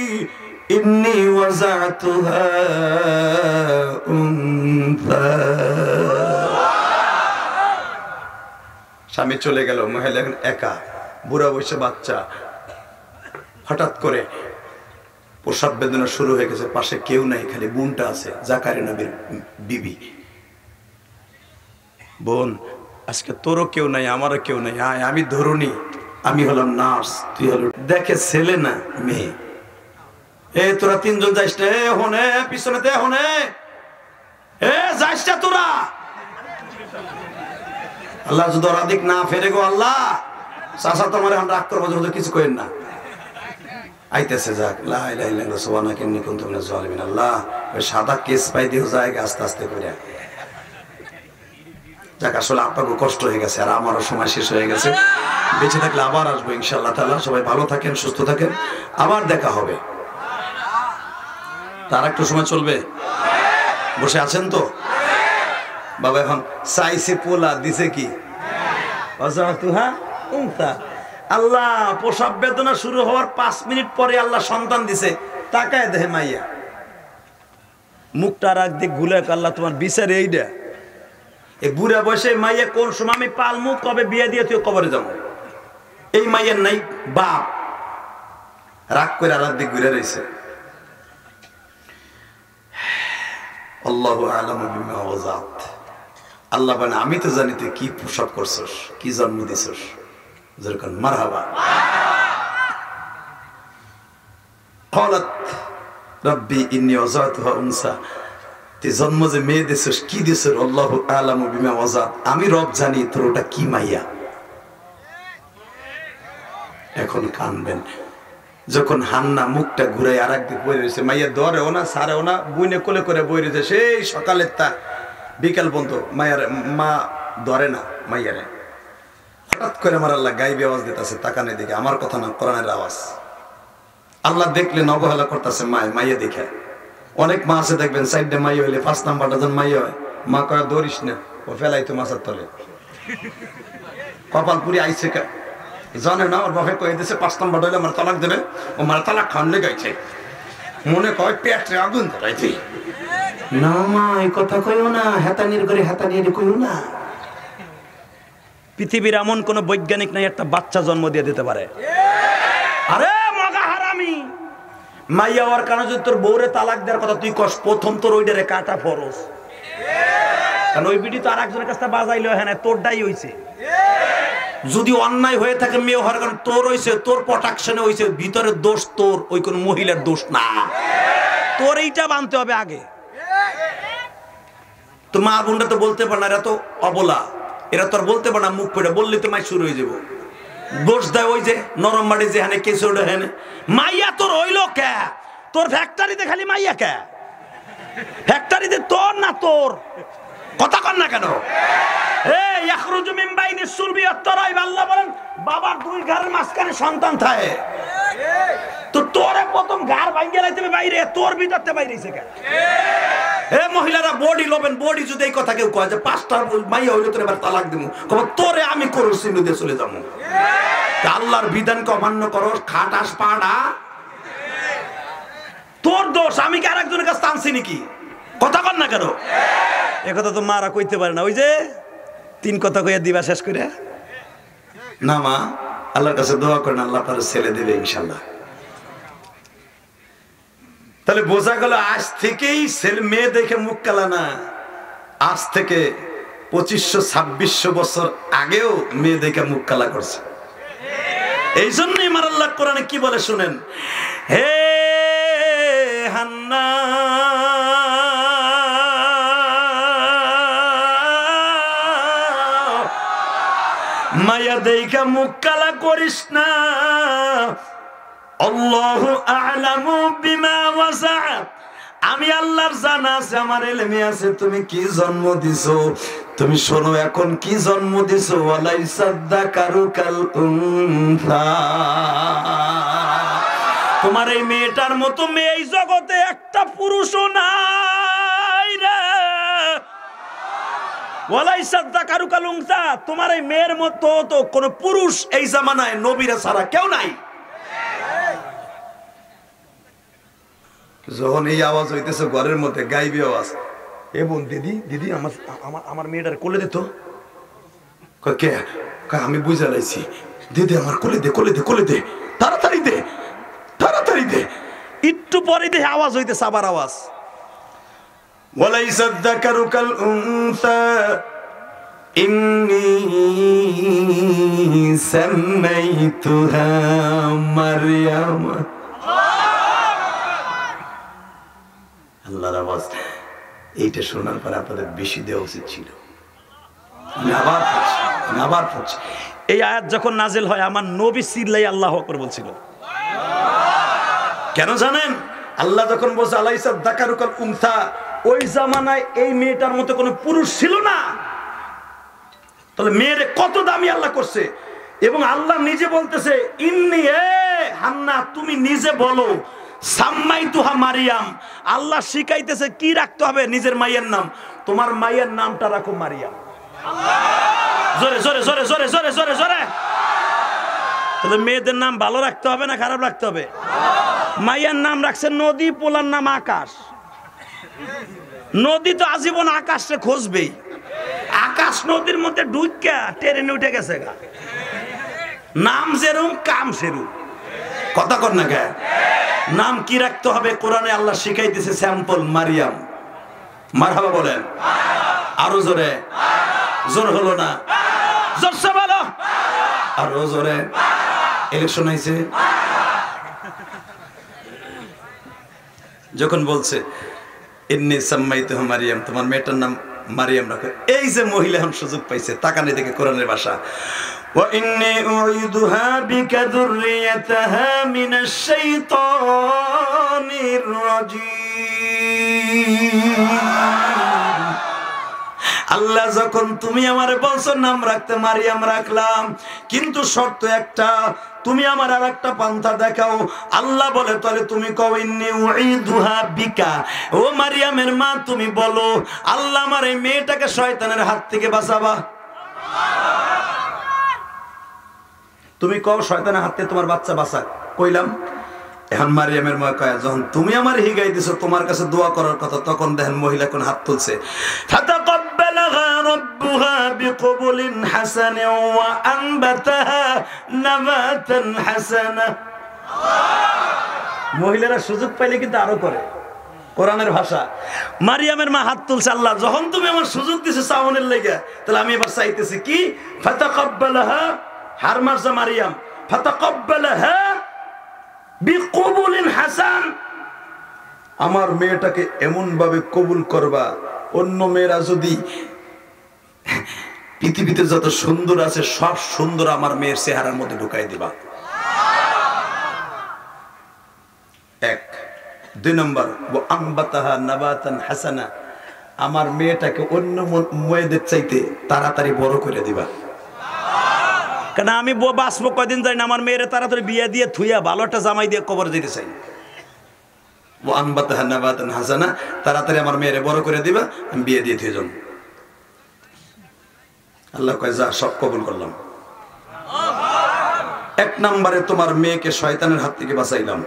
ইন্নী ওয়াসাতুহা উনসা। স্বামী চলে গেল, মহিলা এখন একা, বুড়া বয়সে বাচ্চা। হঠাৎ করে প্রসব বেদনা শুরু হয়ে গেছে, পাশে কেউ নাই, খালি বোনটা আছে, জাকারিয়া নবীর বিবি। বোন আজকে তোরও কেউ নাই, আমারও কেউ নাই, আয় আমি ধরুনি, আমি হলাম নার্স, তুই হলো। দেখে ছেলে না মেয়ে। এ তোরা 3 জন যাইস না, হনে পিছনেতে হনে, এ যাইস না তোরা। আল্লাহ যদি অরাধিক না ফেরে গো আল্লাহ, চাচা তোমার এখন রাগ করবো, কিছু করেন না। আইতেছে যাক, লা ইলাহা ইল্লাল্লাহ সুবহানাকা ইন্নী কুনতু মিনাজ জালিমিন। আল্লাহ ওই সাদা কেস পাই দিও জায়গা আস্তে আস্তে করে। যাক আসলে আপনাকে কষ্ট হয়ে গেছে, আর আমারও সময় শেষ হয়ে গেছে। বেঁচে থাকলে আবার আসবো ইনশাআল্লাহ তাআলা। সবাই ভালো থাকেন, সুস্থ থাকেন, আবার দেখা হবে। তার একটু সময় চলবে, বসে আছেন তো? বাবা এখন চাইছে পোলা, দিছে কি? আল্লাহ প্রসব বেদনা শুরু হওয়ার 5 মিনিট পরে আল্লাহ সন্তান দিছে। তাকায় দেখে মাইয়া, মুখটা রাখ দিক ঘুলে, আল্লাহ তোমার বিচার এইটা। এই বুড়া বয়সে মাইয়া কোন সময় আমি পালমু, কবে বিয়ে দিয়ে তুই কবরে যাবো, এই মাইয়ার নাই বাপ। রাগ করে আল্লাহ দিক ঘুরে রয়েছে। আল্লাহু আ'লামু বিমা ওয়াজাত। আল্লাহ বলেন আমি তো জানি তুই কি প্রসব করছস, কি জন্ম দিছস। যেরকম মারহাবা। ক্বালাত রাব্বি ইন্নী ওয়াজাতুহা উনসা, তুই জন্ম যে মেয়ে দিছস, কি দিছস? আল্লাহু আ'লামু বিমা ওয়াজাত, আমি রব জানি তোর ওটা কি মাইয়া। এখন কানবেন। যখন হান্না মুখটা ঘুরাই আর একদিক বই রয়েছে, মাইয়া ধরেও না সারেও না, বুইনে কোলে করে বই রয়েছে সেই সকালের তা বিকাল পর্যন্ত মায়ের মা ধরে না মাইয়ারে। হঠাৎ করে আমার আল্লাহ গাইবে আওয়াজ দিতেছে, তাকানে দিকে, আমার কথা না কোরআনের আওয়াজ। আল্লাহ দেখলেন অবহেলা করতেছে মাইয়া দেখে। অনেক মা আছে দেখবেন সাইডে মাইয়া হইলে 5 নাম্বারটা যখন মাইয়া হয়, মা কয় দৌড়িস না, ও ফেলাই তো মাছের তলে। কপাল পুরি আইসে জানে না ওর বাপে কয়ে দিয়েছে 5 নাম্বার হইলে আমার তালাক দেবে, ও মার তালাক খানলে গাইছে, মনে কয় পেটে আগুন ধরাইছে। না মা এই কথা কইও না, হেতানির করে হেতানির কইও না। পৃথিবীর এমন কোন বৈজ্ঞানিক নাই একটা বাচ্চা জন্ম দিয়ে দিতে পারে। আরে মগা হারামি, মাইয়া ওর কারণে যদি তোর বউরে তালাক দেওয়ার কথা তুই কস, প্রথম তোর ওইটারে কাটা ফরজ। কারণ ওই বিডি তো আর একজনের কাছে বাজাইলো, হ্যাঁ তোরটাই হইছে। যদি অন্যায় হয়ে থাকে মেয়ে হওয়ার কারণে তোর হইছে, তোর প্রোটেকশনে হইছে, ভিতরের দোষ তোর, ওই কোন মহিলার দোষ না। তোর এইটা মানতে হবে আগে। তো মা বোনরা তো বলতে পারে না, এরা তো অবলা, এরা তো আর বলতে পারে না, মুখ ফেটে বললে তো মাই শুরু হয়ে যাবো। দোষ দেয় ওই যে নরম মাটি যেখানে কেঁচে ওঠে হ্যাঁ। মাইয়া তোর হইলো কে? তোর ফ্যাক্টরিতে খালি মাইয়া কে? ফ্যাক্টরিতে তোর না তোর? কথা কন না কেন? আল্লাহ বলেন বাবার 2 ঘরের মাঝখানে সন্তান থাকে, তো তোরে প্রথম ঘর ভাঙিয়ে লাইতে বাইরে, তোর ভিতরতে বাইরে কেন? মহিলারা বডি লবেন, বডি যদি এই কথা কেউ কয় যে 5টা মাইয়া হইলে তোর এবার তালাক দিব, তোরে আমি করো সিন্ধু দিয়ে চলে যাবো। আল্লাহর বিধানকে অমান্য করো, খাটাস পাড়া তোর দোষ, আমি কি আর একজনের কাছে টানছি নাকি? কথা কন না কেন? একথা তো মারা কইতে পারে না, ওই যে 3 কথা কইয়া দিবা শেষ করে না। মা আল্লাহর কাছে দোয়া করেন, আল্লাহ আপনার ছেলে দেবে ইনশাল্লাহ। তাহলে বোঝা গেল আজ থেকেই ছেলে মেয়ে দেখে মুখ কালা না, আজ থেকে 2500-2600 বছর আগেও মেয়ে দেখে মুখ কালা করছে। এই জন্যই আমার আল্লাহ কোরআনে কি বলে শুনেন, হে হান্না মায়া দেখা মুখ কালা করিস না, আল্লাহু আ'লামু বিমা ওয়াসা, আমি আল্লাহর জানা আছে, আমার ইলমে আছে তুমি কি জন্ম দিছো। তুমি শোনো এখন কি জন্ম দিছো, ওয়ালাইসা যাকারু কাল উনসা, তোমার এই মেয়েটার মতো মেয়ে এই জগতে একটা পুরুষও নাই রে। ওয়ালাইসা যাকারু কাল উনসা, তোমার এই মেয়ের মতো তো কোন পুরুষ এই জামানায় নবীরা ছাড়া কেউ নাই। যখন এই আওয়াজ হইতেছে ঘরের মধ্যে গাইবি আওয়াজ, এ বোন দিদি দিদি আমার মেয়েটার কোলে দিত, কে? আমি বুঝা লাইছি, দিদি আমার কোলে দে কোলে দে কোলে দে, তাড়াতাড়ি দে তাড়াতাড়ি দে। একটু পরে দেখে আওয়াজ হইতেছে আবার আওয়াজ, ওয়ালাইসা যাকারু কাল উনসা ইন্নী সামাইতুহা মারইয়াম। আল্লাহর আওয়াজ এইটা শোনার পরে আপনাদের বেশি দেওয়া উচিত ছিল। আবার পড়ছি, এই আয়াত যখন নাজিল হয় আমার নবী চিল্লাই আল্লাহু আকবার বলছিল। কেন জানেন? আল্লাহ যখন বলছে আলাইসা যাকারু কাল উনসা, ওই জামানায় এই মেয়েটার মতো কোনো পুরুষ ছিল না। তাহলে মেয়েরে কত দামি আল্লাহ করছে। এবং আল্লাহ নিজে বলতেছে ইন্নী, হান্না তুমি নিজে বলো, সাম্মাইতুহা মারিয়াম, আল্লাহ শিখাইতেছে কি রাখতে হবে নিজের মায়ের নাম, তোমার মায়ের নামটা রাখো মারিয়াম। জোরে জোরে জোরে জোরে জোরে জোরে জোরে। তাহলে মেয়েদের নাম ভালো রাখতে হবে না খারাপ রাখতে হবে? মায়ের নাম রাখছে নদী, পোলার নাম আকাশ। নদী তো আজীবন আকাশে খুঁজবেই, আকাশ নদীর মধ্যে ঢুকা ট্রেনে উঠে গেছে গা, নাম যেরুম কাম সেরুম। কথা কর না কে? নাম কি রাখতে হবে কোরআনে আল্লাহ শিখাইতেছে, স্যাম্পল মারিয়াম। মারহাবা বলেন আরো জোরে, জোর হলো না, জোরসে বলো আরো জোরে। ইলেকশন আইছে, যখন বলছে ইন্নী সাম্মাইতুহা মারিয়াম, তোমার মেয়েটার নাম মারিয়াম রাখো। এই যে মহিলা এখন সুযোগ পাইছে, তাকানে দেখে কোরআনের ভাষা, ওয়া ইন্নী উঈদুহা বিকা যুররিয়াতাহা মিনাশ শাইতানির রাজীম। আল্লাহ যখন তুমি আমারে বলছো নাম রাখতে, মারিয়াম রাখলাম, কিন্তু শর্ত একটা, তুমি আমার আর একটা পন্থা দেখাও। আল্লাহ বলে তাহলে তুমি কও ইন্নী উঈদুহা বিকা, ও মারিয়ামের মা তুমি বলো আল্লাহ আমার এই মেয়েটাকে শয়তানের হাত থেকে বাঁচাবা। তুমি কও শয়তানের হাত থেকে তোমার বাচ্চা বাঁচাক, কইলাম। এখন মারিয়ামের মা কয় যখন তুমি আমার হিগাই দিছো তোমার কাছে দোয়া করার কথা, তখন দেখেন মহিলা কোন হাত তুলছে। ফাতাকাব্বালাহা রাব্বুহা বিকবুলিন হাসানিন ওয়া আনবাতাহা নাবাতান হাসানা। মহিলারা সুযোগ পাইলে কিন্তু আরো করে, কোরআনের ভাষা। মারিয়ামের মা হাত তুলছে, আল্লাহ যখন তুমি আমার সুযোগ দিছো চাওয়ানোর লাগা, তাহলে আমি এবার চাইতেছি কি, ফাতাকাব্বালাহা, হার মারছে মারিয়াম, ফাতাকাব্বালাহা বিকবুলিন হাসান, আমার মেয়েটাকে এমন ভাবে কবুল করবা, অন্য মেয়েরা যদি পৃথিবীতে যত সুন্দর আছে সব সুন্দর আমার মেয়ের চেহারার মধ্যে ঢুকাই দিবা। এক। দুই নম্বর, ওয়া আনবাতাহা নাবাতান হাসানা, আমার মেয়েটাকে অন্য মেয়েদের চাইতে তাড়াতাড়ি বড় করে দিবা। কেন আমি বাঁচবো কয়দিন যাই না, আমার মেয়ের তাড়াতাড়ি বিয়ে দিয়ে থুইয়া ভালো একটা জামাই দিয়ে কবর দিতে চাই। ও আনবাতাহা নাবাতান হাসানা, তাড়াতাড়ি আমার মেয়েরে বড় করে দিবা, আমি বিয়ে দিয়ে থুয়ে যাব। আল্লাহ কয় যা, সব কবুল করলাম। এক নম্বরে তোমার মেয়েকে শয়তানের হাত থেকে বাঁচাইলাম।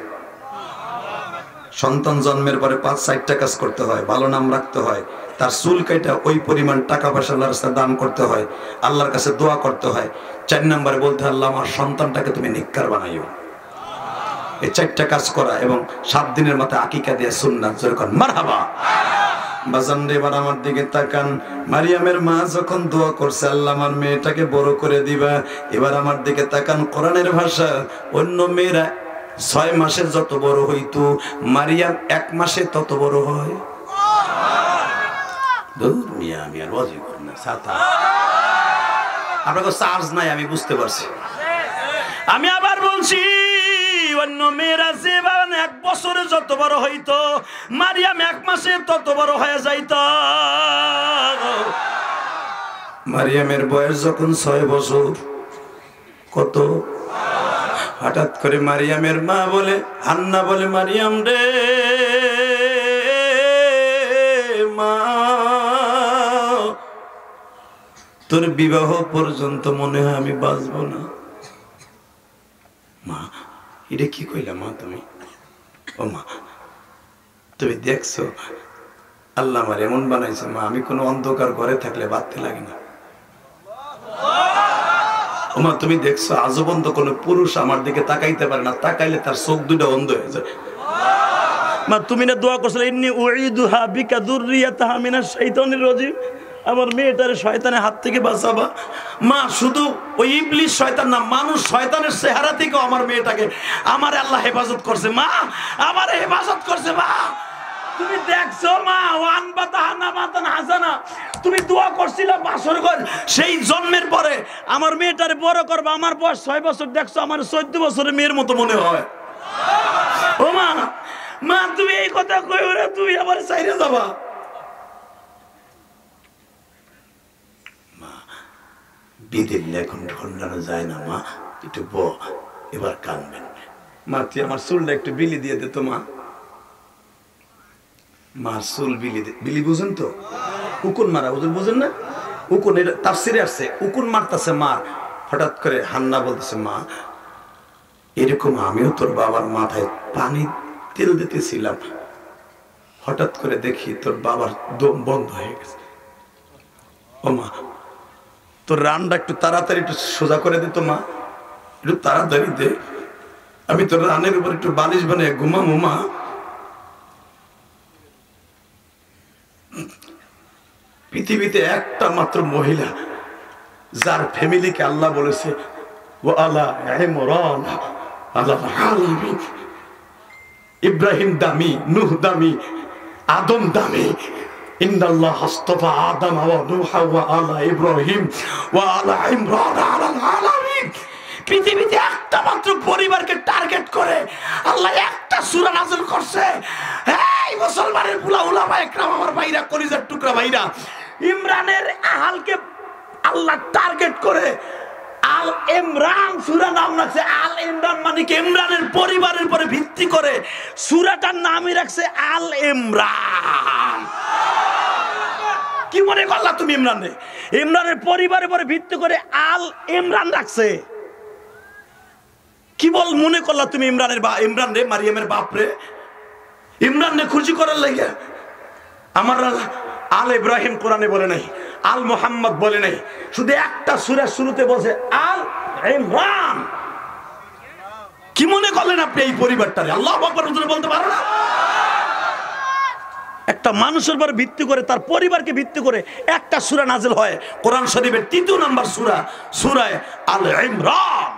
সন্তান জন্মের পরে 5-6টা কাজ করতে হয়, ভালো নাম রাখতে হয়, তার চুল কাটা ওই পরিমাণ টাকা পয়সা আল্লাহর রাস্তায় দান করতে হয়, আল্লাহর কাছে দোয়া করতে হয়। 4 নম্বরে বলতে আল্লাহ আমার সন্তানটাকে তুমি নিক্কার বানাইও। এই 4টা কাজ করা এবং 7 দিনের মাথায় আকিকা দিয়ে সুন্নাত, যেরকম মারহাবা। বাজান রে, এবার আমার দিকে তাকান। মারিয়ামের মা যখন দোয়া করছে আল্লাহ আমার মেয়েটাকে বড় করে দিবা, এবার আমার দিকে তাকান। কোরআনের ভাষা, অন্য মেয়েরা 6 মাসে যত বড় হইতো, মারিয়াম 1 মাসে তত বড় হয়। আপনাকে চার্জ নাই, আমি বুঝতে পারছি। আমি আবার বলছি, অন্য মেয়েরা যে 1 বছরে যত বড় হইতো, মারিয়াম 1 মাসে তত বড় হয়ে যাইত। মারিয়ামের বয়স যখন 6 বছর, কত হঠাৎ করে মারিয়ামের মা বলে, হান্না বলে, মারিয়াম রে মা, তোর বিবাহ পর্যন্ত মনে হয় আমি বাঁচবো না। মা, এটা কি কইলা মা তুমি? ও মা, তুমি দেখছো আল্লাহ আমার এমন বানাইছে মা, আমি কোনো অন্ধকার ঘরে থাকলে বাঁধতে লাগে না। ও মা, তুমি দেখছো আজবন্ত কোনো পুরুষ আমার দিকে তাকাইতে পারে না, তাকাইলে তার চোখ দুটো অন্ধ হয়ে যায়। মা, তুমি না দোয়া করছিলে ইন্নী উঈদুহা বিকা যুররিয়াতাহা মিনাশ শাইতানির রাজীম, আমার মেয়েটার শয়তানের হাত থেকে বাঁচাবা। মা, শুধু ওই ইবলিস শয়তান না, মানুষ শয়তানের চেহারা থেকেও আমার মেয়েটাকে আমার আল্লাহ হেফাজত করছে। মা, আমার হেফাজত করছে। মা, তুমি দেখছো মা, ওয়ানবাতাহা নাবাতান হাসানা, তুমি দোয়া করছিলা বাসর ঘর, সেই জন্মের পরে আমার মেয়েটারে বড় করবা। আমার বয়স 6 বছর, দেখছো আমার 14 বছরের মেয়ের মতো মনে হয়। ও মা, মা তুমি এই কথা কইও না, তুমি আবার চাইরে যাবা। মা, বিদিন এখন ঠন্ডানো যায় না মা, একটু এবার কানবেন। মা, তুই আমার চুলটা একটু বিলি দিয়ে দে তো মা। মার চুল বিলি দে, বিলি বুঝেন তো? উকুন মারা, বুঝেন না? উকুন, এটা তাফসিরে আসছে, উকুন মারতেছে মার। হঠাৎ করে হান্না বলতেছে, মা এরকম আমিও তোর বাবার মাথায় পানি তেল দিতেছিলাম, হঠাৎ করে দেখি তোর বাবার দম বন্ধ হয়ে গেছে। ও মা, তোর রানটা একটু তাড়াতাড়ি একটু সোজা করে দিত মা, একটু তাড়াতাড়ি দে, আমি তোর রানের উপর একটু বালিশ বানিয়ে ঘুমামো মা। পৃথিবীতে একটা মাত্র মহিলা যার ফ্যামিলিকে আল্লাহ বলেছে ও আলা ইমরান আলা আলামিন, ইব্রাহিম দামি, নূহ দামি, আদম দামি, ইন্নাল্লাহ আস্তাফা আদম ওয়া নূহা ওয়া আলা ইব্রাহিম ওয়া আলা ইমরান আলাল আলামিন। পৃথিবীতে একটা মাত্র পরিবারকে টার্গেট করে আল্লাহ একটা সূরা নাযিল করছে। এই মুসলমানের উলামা একরাম, আমার ভাইরা, কলিজার টুকরা ভাইরা, ইমরানের আহালকে আল্লাহ টার্গেট করে আল ইমরান সূরা নাম রাখছে। আল ইমরান মানে কি? ইমরানের পরিবারের উপরে ভিত্তি করে সূরাটার নামই রাখছে আল ইমরান। কি মনে করলা তুমি ইমরানে? ইমরানের পরিবারের উপরে ভিত্তি করে আল ইমরান রাখছে। কি বল মনে করলা তুমি ইমরানের ইমরান রে, মারিয়ামের বাপ রে, ইমরান রে খুশি করার লাগে? আমার আল ইব্রাহিম কোরআনে বলে নাই, আল মুহাম্মদ বলে নাই, শুধু একটা সূরার শুরুতে বলছে আল ইমরান। কি মনে করলেন আপনি এই পরিবারটারে? আল্লাহু আকবার বলতে পারো না? একটা মানুষের উপর ভিত্তি করে, তার পরিবারকে ভিত্তি করে একটা সূরা নাযিল হয়। কোরআন শরীফের ৩য় নম্বর সূরা, সূরা আল ইমরান।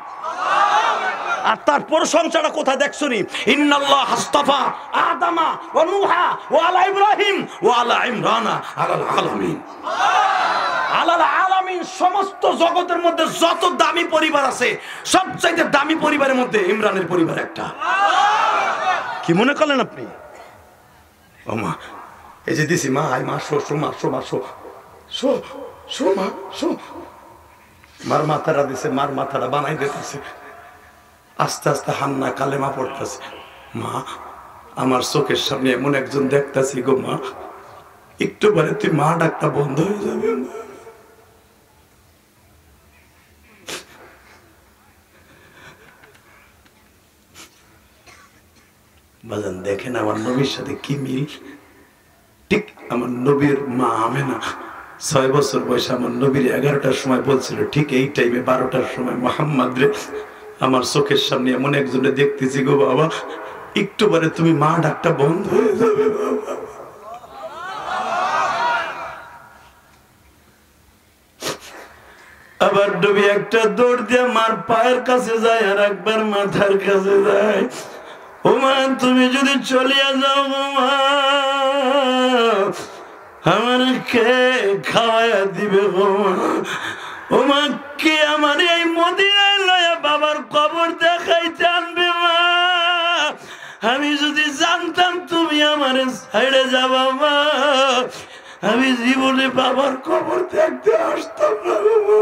আর তার প্রশংসাটা কোথায় দেখছো নি? ইন্নাল্লাহ আস্তাফা আদামা ওয়া নূহা ওয়া আলা ইব্রাহিম ওয়া আলা ইমরান আলাল আলামিন। আলাল আলামিন, সমস্ত জগতের মধ্যে যত দামি পরিবার আছে, সবচাইতে দামি পরিবারের মধ্যে ইমরানের পরিবার একটা। কি মনে করলেন আপনি? ও মা, এই যে দিছি মা, আই মা, শো শো মা, শো মা, শো শো শো মা, শো। মার মাথাটা দিছে, মার মাথাটা বানাই দিতেছে। আস্তে আস্তে হান্না কালেমা পড়তেছে। মা, আমার চোখের সামনে এমন একজন দেখতেছি গো মা, একটু পরে তুই মা ডাকটা বন্ধ হয়ে যাবে। বাজান দেখেন আমার নবীর সাথে কি মিল। ঠিক আমার নবীর মা আমেনা 6 বছর বয়সে আমার নবীর 11টার সময় বলছিল, ঠিক এই টাইমে 12টার সময়, মুহাম্মদ রে, আমার চোখের সামনে এমন একজনে দেখতেছি গো বাবা, একটু পরে তুমি মা ডাকটা বন্ধ হয়ে যাবে বাবা। আবার নবী একটা দৌড় দিয়ে মার পায়ের কাছে যায়, আর একবার মাথার কাছে যায়। ও মা, তুমি যদি চলিয়া যাও গো মা, আমার কে খাওয়াইয়া দিবে গো মা? ও মা, কে আমার এই মদিনায় লয়া বাবার কবর দেখাইতে আনবে মা? আমি যদি জানতাম তুমি আমার সাইডে যাবা মা, আমি জীবনে বাবার কবর দেখতে আসতাম না মা।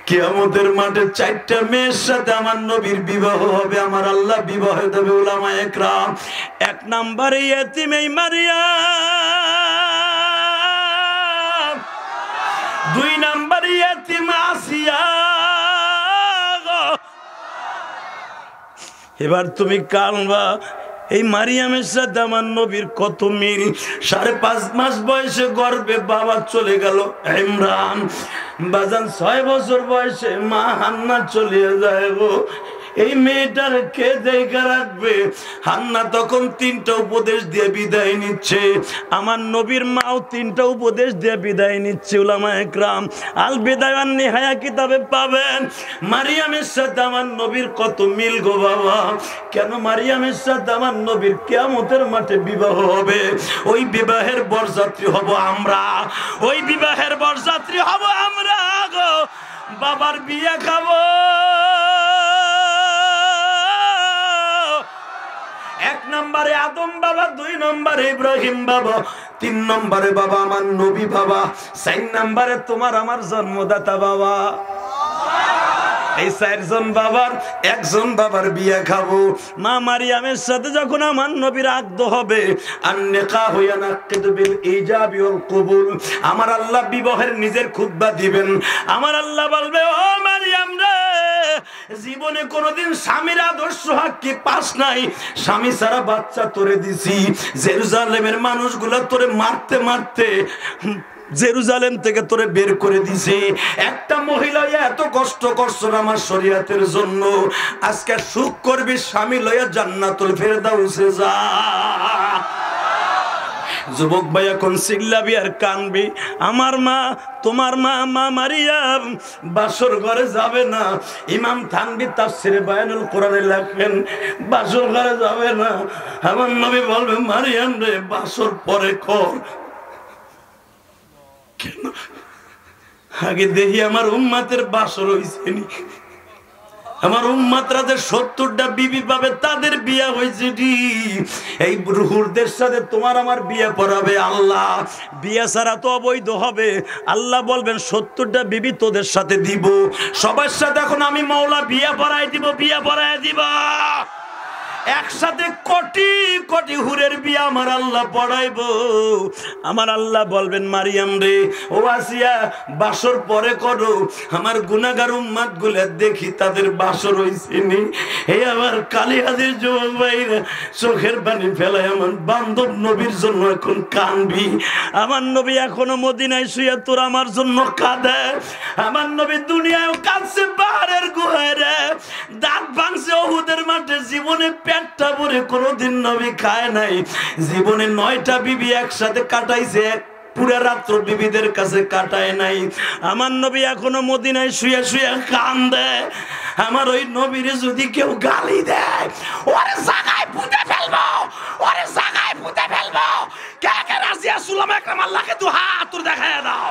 কিয়ামতের মাঠে 4টা মেয়ের সাথে আমার নবীর বিবাহ হবে, আমার আল্লাহ বিবাহ দেবে উলামা একরাম। 1 নম্বরে ইয়েতিম এই মারিয়াম, 2 নম্বরে ইয়েতিম আসিয়া। এবার তুমি কানবা, এই মারিয়ামের সাথে আমার নবীর কত মিল। 5.5 মাস বয়সে গর্ভে বাবা চলে গেল ইমরান। বাজান 6 বছর বয়সে মা হান্না চলে যায় গো। এই মেয়েটার কে দেখে রাখবে? হান্না তখন 3টা উপদেশ দিয়ে বিদায় নিচ্ছে। আমার নবীর মাও 3টা উপদেশ দিয়ে বিদায় নিচ্ছে। উলামা একরাম আল বিদায় ওয়ান নিহায়া কিতাবে পাবেন। মারিয়ামের সাথে আমার নবীর কত মিল গো বাবা। কেন মারিয়ামের সাথে আমার নবীর কিয়ামতের মাঠে বিবাহ হবে? ওই বিবাহের বরযাত্রী হব আমরা, ওই বিবাহের বরযাত্রী হব আমরা গো। বাবার বিয়ে খাবো। 1 নম্বরে আদম বাবা, 2 নম্বরে ইব্রাহিম বাবা, 3 নম্বরে বাবা আমার নবী বাবা, 4 নম্বরে তোমার আমার জন্মদাতা বাবা। এই 4 জন বাবার 1 জন বাবার বিয়ে খাবো। মা মারিয়ামের সাথে যখন আমার নবীর আকদ হবে, আর নিকাহ ইয়ানাকিদু বিল ইজাবি ওয়াল কবুল, আমার আল্লাহ বিবাহের নিজের খুতবা দিবেন। আমার আল্লাহ বলবে, ও মারিয়াম রে, জীবনে কোনোদিন স্বামীর আদর্শ হক কি পাস নাই? স্বামী ছাড়া বাচ্চা তোরে দিছি। জেরুজালেমের মানুষগুলো তোরে মারতে মারতে জেরুজালেম থেকে তোরে বের করে দিছে। একটা মহিলা এত কষ্ট করছো আমার শরীয়তের জন্য, আজকে সুখ করবি স্বামী লইয়া জান্নাতুল ফেরদাউসে যা। যুবক ভাই এখন চিল্লাবি আর কানবি, আমার মা তোমার মা মা মারিয়াম বাসর ঘরে যাবে না। ইমাম থানবী তাফসিরে বায়ানুল কোরআনে লেখেন বাসর ঘরে যাবে না। আমার নবী বলবে মারিয়াম রে বাসর পরে কর। কেন? আগে দেখি আমার উম্মাতের বাসর হইছে নি, আমার উম্মাতরা যে 70টা বিবি পাবে তাদের বিয়া হয়েছে নি। এই রুহুরদের সাথে তোমার আমার বিয়া পড়াবে আল্লাহ। বিয়া ছাড়া তো অবৈধ হবে। আল্লাহ বলবেন 70টা বিবি তোদের সাথে দিব, সবার সাথে এখন আমি মাওলা বিয়া পড়াই দিব, বিয়া পড়াই দিব। একসাথে কোটি কোটি হুরের বিয়া আমার আল্লাহ পড়াইবো। আমার আল্লাহ বলবেন মারিয়াম রে ও আসিয়া বাসর পরে করো। আমার গুনাহগার উম্মত গুলা দেখি তাদের বাসর হইছেনি। এই আমার কালিহাদির যুবক ভাইরা চোখের পানি ফেলায় আমার বান্ধব নবীর জন্য এখন কানবি। আমার নবী এখনো মদিনায় শুয়ে তোর আমার জন্য কাঁদে। আমার নবী দুনিয়ায় কাঁদছে পাহাড়ের গুহায় রে, দাঁত ভাঙছে উহুদের মাঠে। জীবনে পেটটা ভরে কোনোদিন নবী খায় নাই। জীবনে 9টা বিবি একসাথে কাটাইছে, পুরা রাত্র বিবিদের কাছে কাটায় নাই। আমার নবী এখনো মদিনায় শুয়ে শুয়ে কান্দে। আমার ওই নবীরে যদি কেউ গালি দেয় ওরে জায়গায় পুঁতে ফেলবো, ওরে জায়গায় পুঁতে ফেলবো। কে কে রাজি আসলাম একরাম আল্লাহকে দু হাত তোর দেখায় দাও।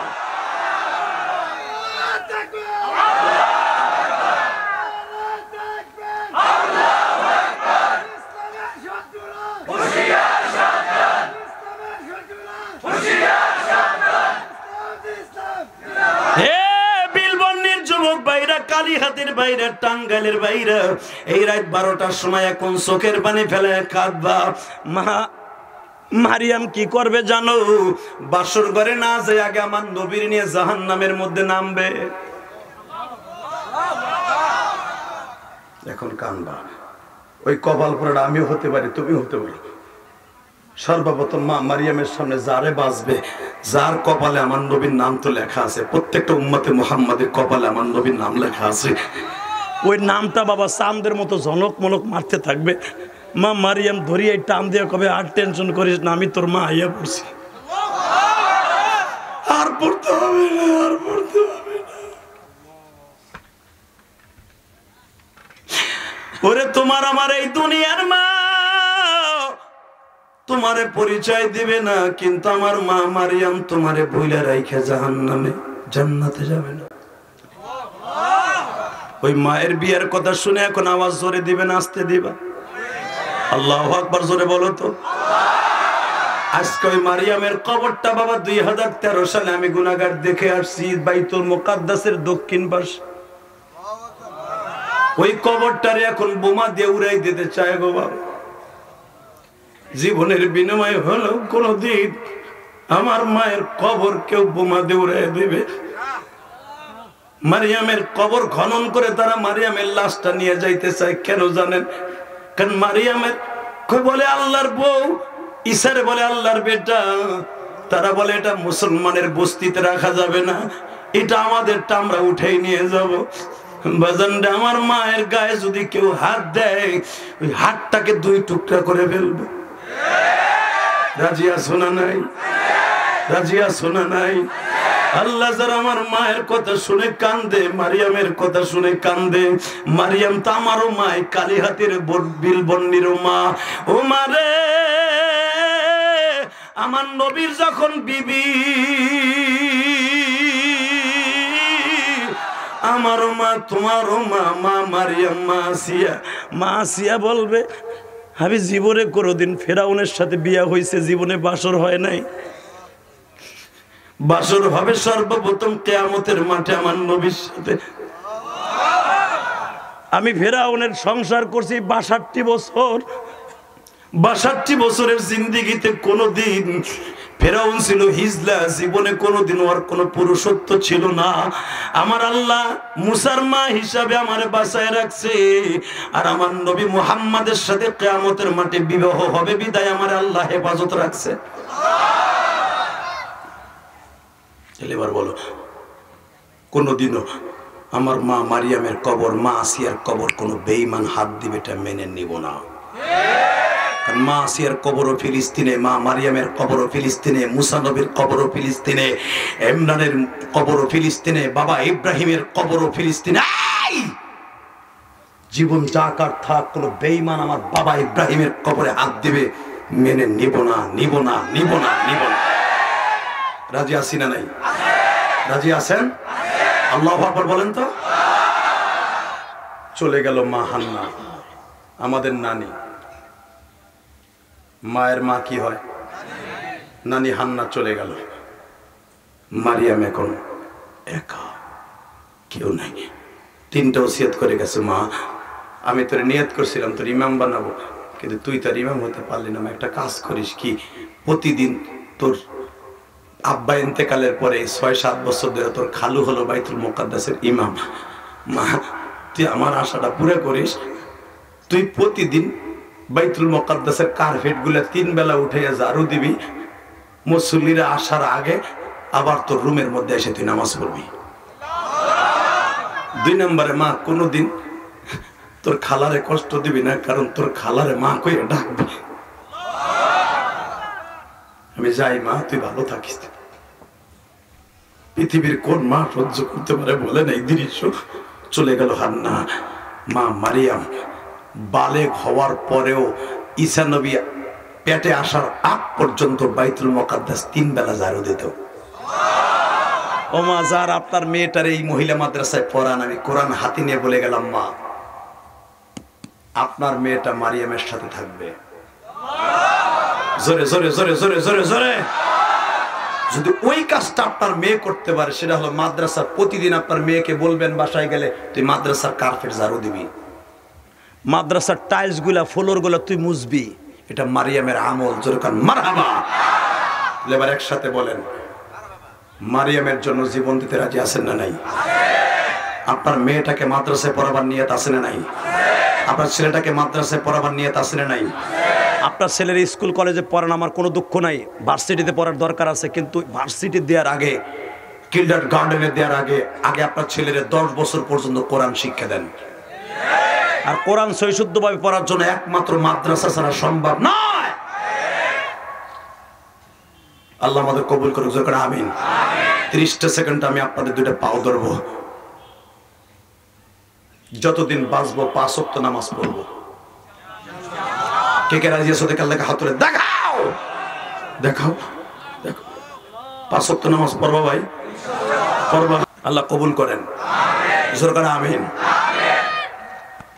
কালিহাতের বাইরে টাঙ্গাইলের বাইরে এই রাত 12টার সময় এখন চোখের পানি ফেলে কাঁদবা। মারিয়াম কি করবে জানো? বাসর ঘরে না যায় আগে আমার নবীর নিয়ে জাহান্নামের মধ্যে নামবে। এখন কানবা। ওই কপাল পোড়াটা আমিও হতে পারি, তুমিও হতে পারো। সর্বপ্রথম মা মারিয়ামের সামনে যারে বাঁচবে, যার কপালে আমার নবীর নাম তো লেখা আছে, প্রত্যেকটা উম্মতে মুহাম্মাদের কপালে আমার নবীর নাম লেখা আছে, ওই নামটা বাবা চাঁদের মতো ঝনক মনক মারতে থাকবে। মা মারিয়াম ধরিয়ে টান দিয়ে কবে আর টেনশন করিস না, আমি তোর মা আইয়া পড়ছি, আর পড়তে হবে না, আর পড়তে হবে না। ওরে তোমার আমার এই দুনিয়ার মা তোমারে পরিচয় দিবে না, কিন্তু আমার মা মারিয়াম তোমারে ভুলে রাইখা জাহান্নামে জান্নাতে যাবে না। ওই মায়ের বিয়ের কথা শুনে এখন আওয়াজ জোরে দিবে না আস্তে দিবা? আল্লাহু আকবার জোরে বলো তো। আজকে ওই মারিয়ামের কবরটা বাবা 2013 সালে আমি গুনাহগার দেখে আসছি বাইতুল মুকাদ্দাসের দক্ষিণ পাশে। ওই কবরটারে এখন বোমা দিয়ে উড়াই দিতে চায় গো বাবা। জীবনের বিনিময় হলো কোনদিন আমার মায়ের কবর কেউ বোমা দিয়ে উড়াই দেবে? মারিয়ামের কবর খনন করে তারা মারিয়ামের লাশটা নিয়ে যাইতে চায়। কেন জানেন? কারণ মারিয়ামের বলে আল্লাহর বউ, ঈসারে বলে আল্লাহর বেটা। তারা বলে এটা মুসলমানের বস্তিতে রাখা যাবে না, এটা আমাদেরটা আমরা উঠেই নিয়ে যাব। বাজানটা আমার মায়ের গায়ে যদি কেউ হাত দেয় ওই হাতটাকে 2 টুকরা করে ফেলবে। রাজিয়া শোনা নাই? রাজিয়া শোনা নাই? আল্লাহ যারা আমার মায়ের কথা শুনে কান্দে, মারিয়ামের কথা শুনে কান্দে। মারিয়াম তো আমারও মায়, কালিহাতের বিলবন্নিরও মা। ও মারে আমার নবীর যখন বিবি আমারও মা, তোমারও মা, মা মারিয়াম, মা আসিয়া। মা আসিয়া বলবে আমি জীবনে কোনোদিন ফেরাউনের সাথে বিয়া হয়েছে, জীবনে বাসর হয় নাই। বাসর হবে সর্বপ্রথম কিয়ামতের মাঠে আমার নবীর সাথে। আমি ফেরাউনের সংসার করছি 62 বছর। 62 বছরের জিন্দেগিতে কোনোদিন ফেরাউন ছিল হিজলা, জীবনে কোনোদিন ওর কোনো পুরুষত্ব ছিল না। আমার আল্লাহ মুসার মা হিসাবে আমারে বাঁচায় রাখছে, আর আমার নবী মুহাম্মাদের সাথে কিয়ামতের মাঠে বিবাহ হবে বিদায় আমার আল্লাহ হেফাজত রাখছে। এবার বলো, কোনদিনও আমার মা মারিয়ামের কবর, মা আসিয়ার কবর কোনো বেঈমান হাত দিবে এটা মেনে নিব না। কারণ মা আসিয়ার কবরও ফিলিস্তিনে, মা মারিয়ামের কবরও ফিলিস্তিনে, মুসা নবীর কবরও ফিলিস্তিনে, ইমরানের কবরও ফিলিস্তিনে, বাবা ইব্রাহিমের কবরও ফিলিস্তিনে। জীবন যাকার থাক কোনো বেঈমান আমার বাবা ইব্রাহিমের কবরে হাত দিবে, মেনে নিব না, নিব না, নিব না, নিব না। রাজি আছি না নাই? রাজি আছেন? আল্লাহু আকবার বলেন তো। চলে গেল মা হান্না, আমাদের নানি। মায়ের মা কি হয়? নানি হান্না চলে গেল। মারিয়াম এখন একা, কেউ নাই। তিনটা ওসিয়ত করে গেছে, মা আমি তোর নিয়ত করছিলাম তোর ইমাম বানাবো, কিন্তু তুই তার ইমাম হতে পারলি না। একটা কাজ করিস কি, প্রতিদিন তোর আব্বা ইন্তেকালের পরে ৬-৭ বছর ধরে তোর খালু হলো বাইতুল মুকাদ্দাসের ইমাম। মা তুই আমার আশাটা পুরো করিস, তুই প্রতিদিন বাইতুল মুকাদ্দাসের কার্পেট গুলা 3 বেলা উঠে ঝাড়ু দিবি, মুসল্লিরা আসার আগে আবার তোর রুমের মধ্যে এসে তুই নামাজ পড়বি। 2 নম্বরে মা কোনোদিন তোর খালারে কষ্ট দিবি না, কারণ তোর খালারে মা কইয়া ডাকবি। আমি যাই মা, তুই ভালো থাকিস। পৃথিবীর কোন মা সহ্য করতে পারে বলেন এই দৃশ্য? চলে গেল হান্না। মা মারিয়াম বালেগ হওয়ার পরেও ঈসা নবী পেটে আসার আগ পর্যন্ত বাইতুল মুকাদ্দাস 3 বেলা ঝাড়ু দিত। ও মা, যার আপনার মেয়েটার এই মহিলা মাদ্রাসায় পড়ান, আমি কোরআন হাতে নিয়ে বলে গেলাম, মা আপনার মেয়েটা মারিয়ামের সাথে থাকবে। জোরে জোরে জোরে জোরে জোরে জোরে। যদি ওই কাজটা আপনার মেয়ে করতে পারে, সেটা হলো মাদ্রাসা প্রতিদিন আপনার মেয়েকে বলবেন বাসায় গেলে তুই মাদ্রাসার কার্পেট ঝাড়ু দিবি, মাদ্রাসার টাইলস গুলা ফ্লোর গুলা তুই মুছবি। এটা মারিয়ামের আমল। জোরে কান মারহাবা। এবার একসাথে বলেন, মারিয়ামের জন্য জীবন দিতে রাজি আছেন না নাই? আপনার মেয়েটাকে মাদ্রাসায় পড়াবার নিয়ত আছে না নাই? আপনার ছেলেটাকে মাদ্রাসায় পড়াবার নিয়ত আছে না নাই? আপনার ছেলের স্কুল কলেজে পড়ান, আমার কোনো দুঃখ নাই, ভার্সিটিতে পড়ার দরকার আছে, কিন্তু ভার্সিটি দেওয়ার আগে, কিন্ডারগার্টেনে দেওয়ার আগে আগে আপনার ছেলের 10 বছর পর্যন্ত কোরআন শিক্ষা দেন। আর কোরআন সহিশুদ্ধভাবে পড়ার জন্য একমাত্র মাদ্রাসা ছাড়া সম্ভব নয়। আল্লাহ আমাদের কবুল করুক, জোরে করে আমিন। 30টা সেকেন্ড আমি আপনাদের 2টা পাও ধরবো। যতদিন বাঁচবো 5 ওয়াক্ত নামাজ পড়বো। কে কে রাজি আছো? দেখে আল্লাহকে হাত তুলে দেখাও, দেখাও, দেখো। 5 ওয়াক্ত নামাজ পড়বো ভাই, পড়বো। আল্লাহ কবুল করেন, জোরে করে আমিন।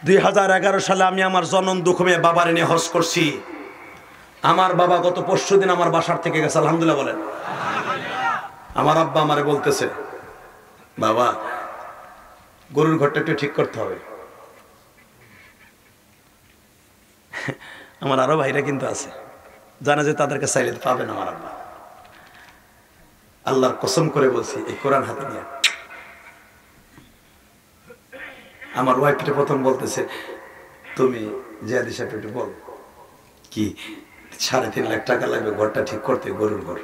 2011 সালে আমি আমার জনন দুঃখমে বাবার এনে হজ করছি। আমার বাবা গত পরশুদিন আমার বাসার থেকে গেছে, আলহামদুলিল্লাহ বলেন। আমার আব্বা আমারে বলতেছে, বাবা গরুর ঘরটা একটু ঠিক করতে হবে। আমার আরো ভাইরা কিন্তু আছে, জানা যে তাদেরকে চাইলে পাবেন। আমার আব্বা, আল্লাহর কসম করে বলছি, এই কোরআন হাতে নিয়ে আমার ওয়াইফকে প্রথম বলতেছে, তুমি জিয়াদি সাহেব একটু বল, কি 3.5 লাখ টাকা লাগবে ঘরটা ঠিক করতে, গরুর ঘর।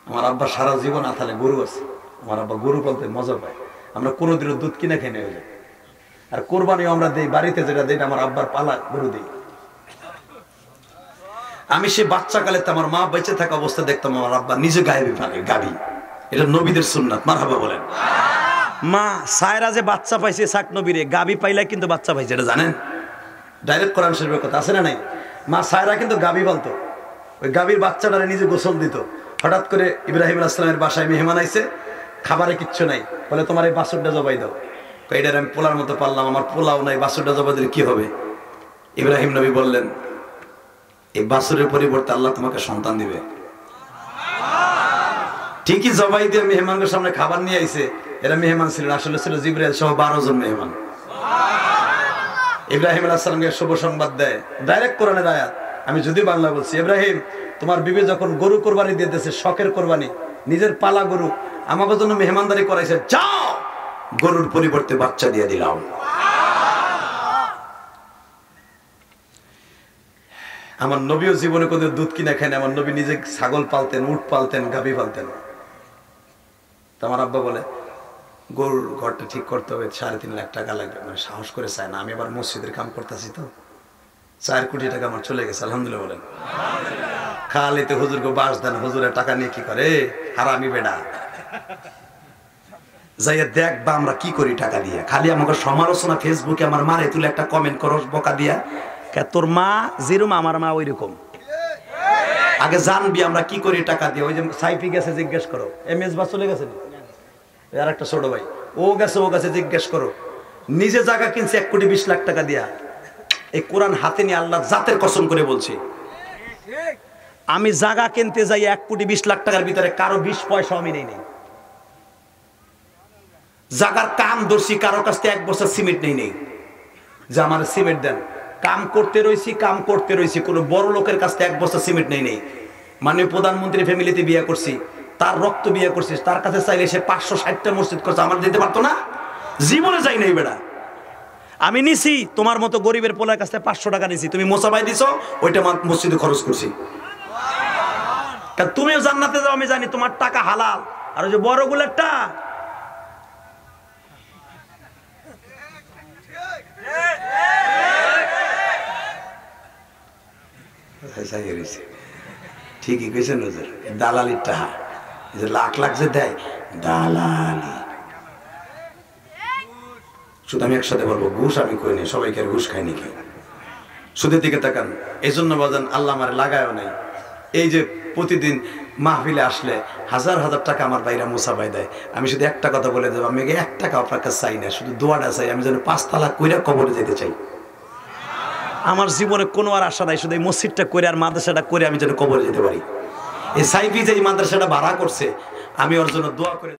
আমার আব্বা সারা জীবন আথালে গরু আছে। আমার আব্বা গরু বলতে মজা পায়। আমরা কোনোদিনও দুধ কিনে খেয়ে হয়ে যায়, আর কোরবানিও আমরা দিই, বাড়িতে যেটা দিই আমার আব্বার পালা গরু দিই। আমি সে বাচ্চাকালে আমার মা বেঁচে থাকা অবস্থা দেখতাম আমার আব্বা নিজে গায়ে পালে গাবি। এটা নবীদের সুন্নাত, মারহাবা বলেন। মা সায়রা যে বাচ্চা পাইছে সাক নবীরে, গাবি পাইলে কিন্তু বাচ্চা পাইছে, এটা জানেন? ডাইরেক্ট কোরআন শরীফের কথা আছে না নাই? মা সায়রা কিন্তু গাবি বলতো, ওই গাবির বাচ্চাটারে নিজে গোসল দিত। হঠাৎ করে ইব্রাহিম আলাইহিস সালামের বাসায় মেহমান আইছে, খাবারে কিচ্ছু নাই, বলে তোমার এই বাছুরটা জবাই দাও। এইটার আমি পোলার মতো পারলাম, আমার পোলাও নাই, বাছুরটা জবাই দিলে কি হবে? ইব্রাহিম নবী বললেন, এই বাছুরের পরিবর্তে আল্লাহ তোমাকে সন্তান দিবে। ঠিকই জবাই দিয়ে মেহমানদের সামনে খাবার নিয়ে আইছে। এরা মেহমান ছিলেন, আসলে ছিল জিবরাইল সহ 12 জন মেহমান। ইব্রাহিম আলাইহিস সালামকে শুভ সংবাদ দেয়, ডাইরেক্ট কোরআনের আয়াত, আমি যদি বাংলা বলছি। ইব্রাহিম, তোমার বিবি যখন গরু কোরবানি দিতেছে, শখের কোরবানি, নিজের পালা গরু, আমাকে জন্য মেহমানদারি করাইছে, যাও গরুর পরিবর্তে বাচ্চা দিয়ে দিলাম। আমার নবীও জীবনে কোনোদিন দুধ কিনা খায় না। আমার নবী নিজে ছাগল পালতেন, উট পালতেন, গাভী পালতেন। আমার আব্বা বলে, গরুর ঘরটা ঠিক করতে হবে, 3.5 লাখ টাকা লাগবে। মানে সাহস করে চায় না, আমি আবার মসজিদের কাম করতেছি তো, 4 কোটি টাকা আমার চলে গেছে, আলহামদুলিল্লাহ বলেন। খালিতে হুজুরকে বাস দেন, হুজুরের টাকা নিয়ে কি করে? হারামি বেডা। যাইয়া দেখবা আমরা কি করি টাকা দিয়ে। খালি আমাকে সমালোচনা ফেসবুকে আমার মারে তুলে একটা কমেন্ট করো বকা দিয়া, তোর মা যেরকম আমার মা ওই রকম। আগে জানবি আমরা কি করি টাকা দিয়ে। ওই যে সাইফি গেছে, জিজ্ঞেস করো। MS বা চলে গেছে, আর একটা ছোট ভাই ও গেছে, জিজ্ঞেস করো। নিজে জায়গা কিনছে 1 কোটি 20 লাখ টাকা দিয়া। এই কোরআন হাতে নিয়ে আল্লাহ জাতের কসম করে বলছি, আমি জায়গা কিনতে যাই 1 কোটি 20 লাখ টাকার ভিতরে কারো 20 পয়সা আমি নেই। জায়গার কাম ধরছি, কারো কাছ থেকে 1 বছর সিমেন্ট নেই যে আমার সিমেন্ট দেন। কাম করতে রয়েছি, কোনো বড় লোকের কাছ থেকে 1 বছর সিমেন্ট নেই। মাননীয় প্রধানমন্ত্রী ফ্যামিলিতে বিয়ে করছি, তার রক্ত বিয়ে করছিস, তার কাছে চাইলে সে 560টা মসজিদ করছে, আমার দিতে পারতো না? জীবনে যাই নাই বেড়া। আমি নিছি তোমার মতো গরিবের পোলার কাছ থেকে 500 টাকা নিছি, তুমি মোসাবাই দিছো, ওইটা মসজিদে খরচ করছি। কারণ তুমিও জান্নাতে যাও, আমি জানি তোমার টাকা হালাল। আর ওই যে বড় গুলারটা ঠিকই কইছেন হুজুর, দালালির টাকা যে লাখ লাখ যে দেয় দালালি। শুধু আমি একসাথে বলবো, ঘুষ আমি কই নি, সবাইকে আর ঘুষ খাইনি কেউ। সুদের দিকে তাকান। এই জন্য বাজান আল্লাহ আমার লাগায়ও নাই। এই যে প্রতিদিন মাহফিলে আসলে হাজার হাজার টাকা আমার বাইরা মুসাফাই দেয়। আমি শুধু একটা কথা বলে দেবো, আমি 1 টাকা আপনার কাছে চাই না, শুধু দোয়াটা চাই। আমি যেন 5 তালাক কইরা কবরে যেতে চাই। আমার জীবনে কোনো আর আশা নাই, শুধু এই মসজিদটা করে আর মাদ্রাসাটা করে আমি যেন কবরে যেতে পারি। এই সাইফি যে এই মাদ্রাসাটা ভাড়া করছে, আমি ওর জন্য দোয়া করে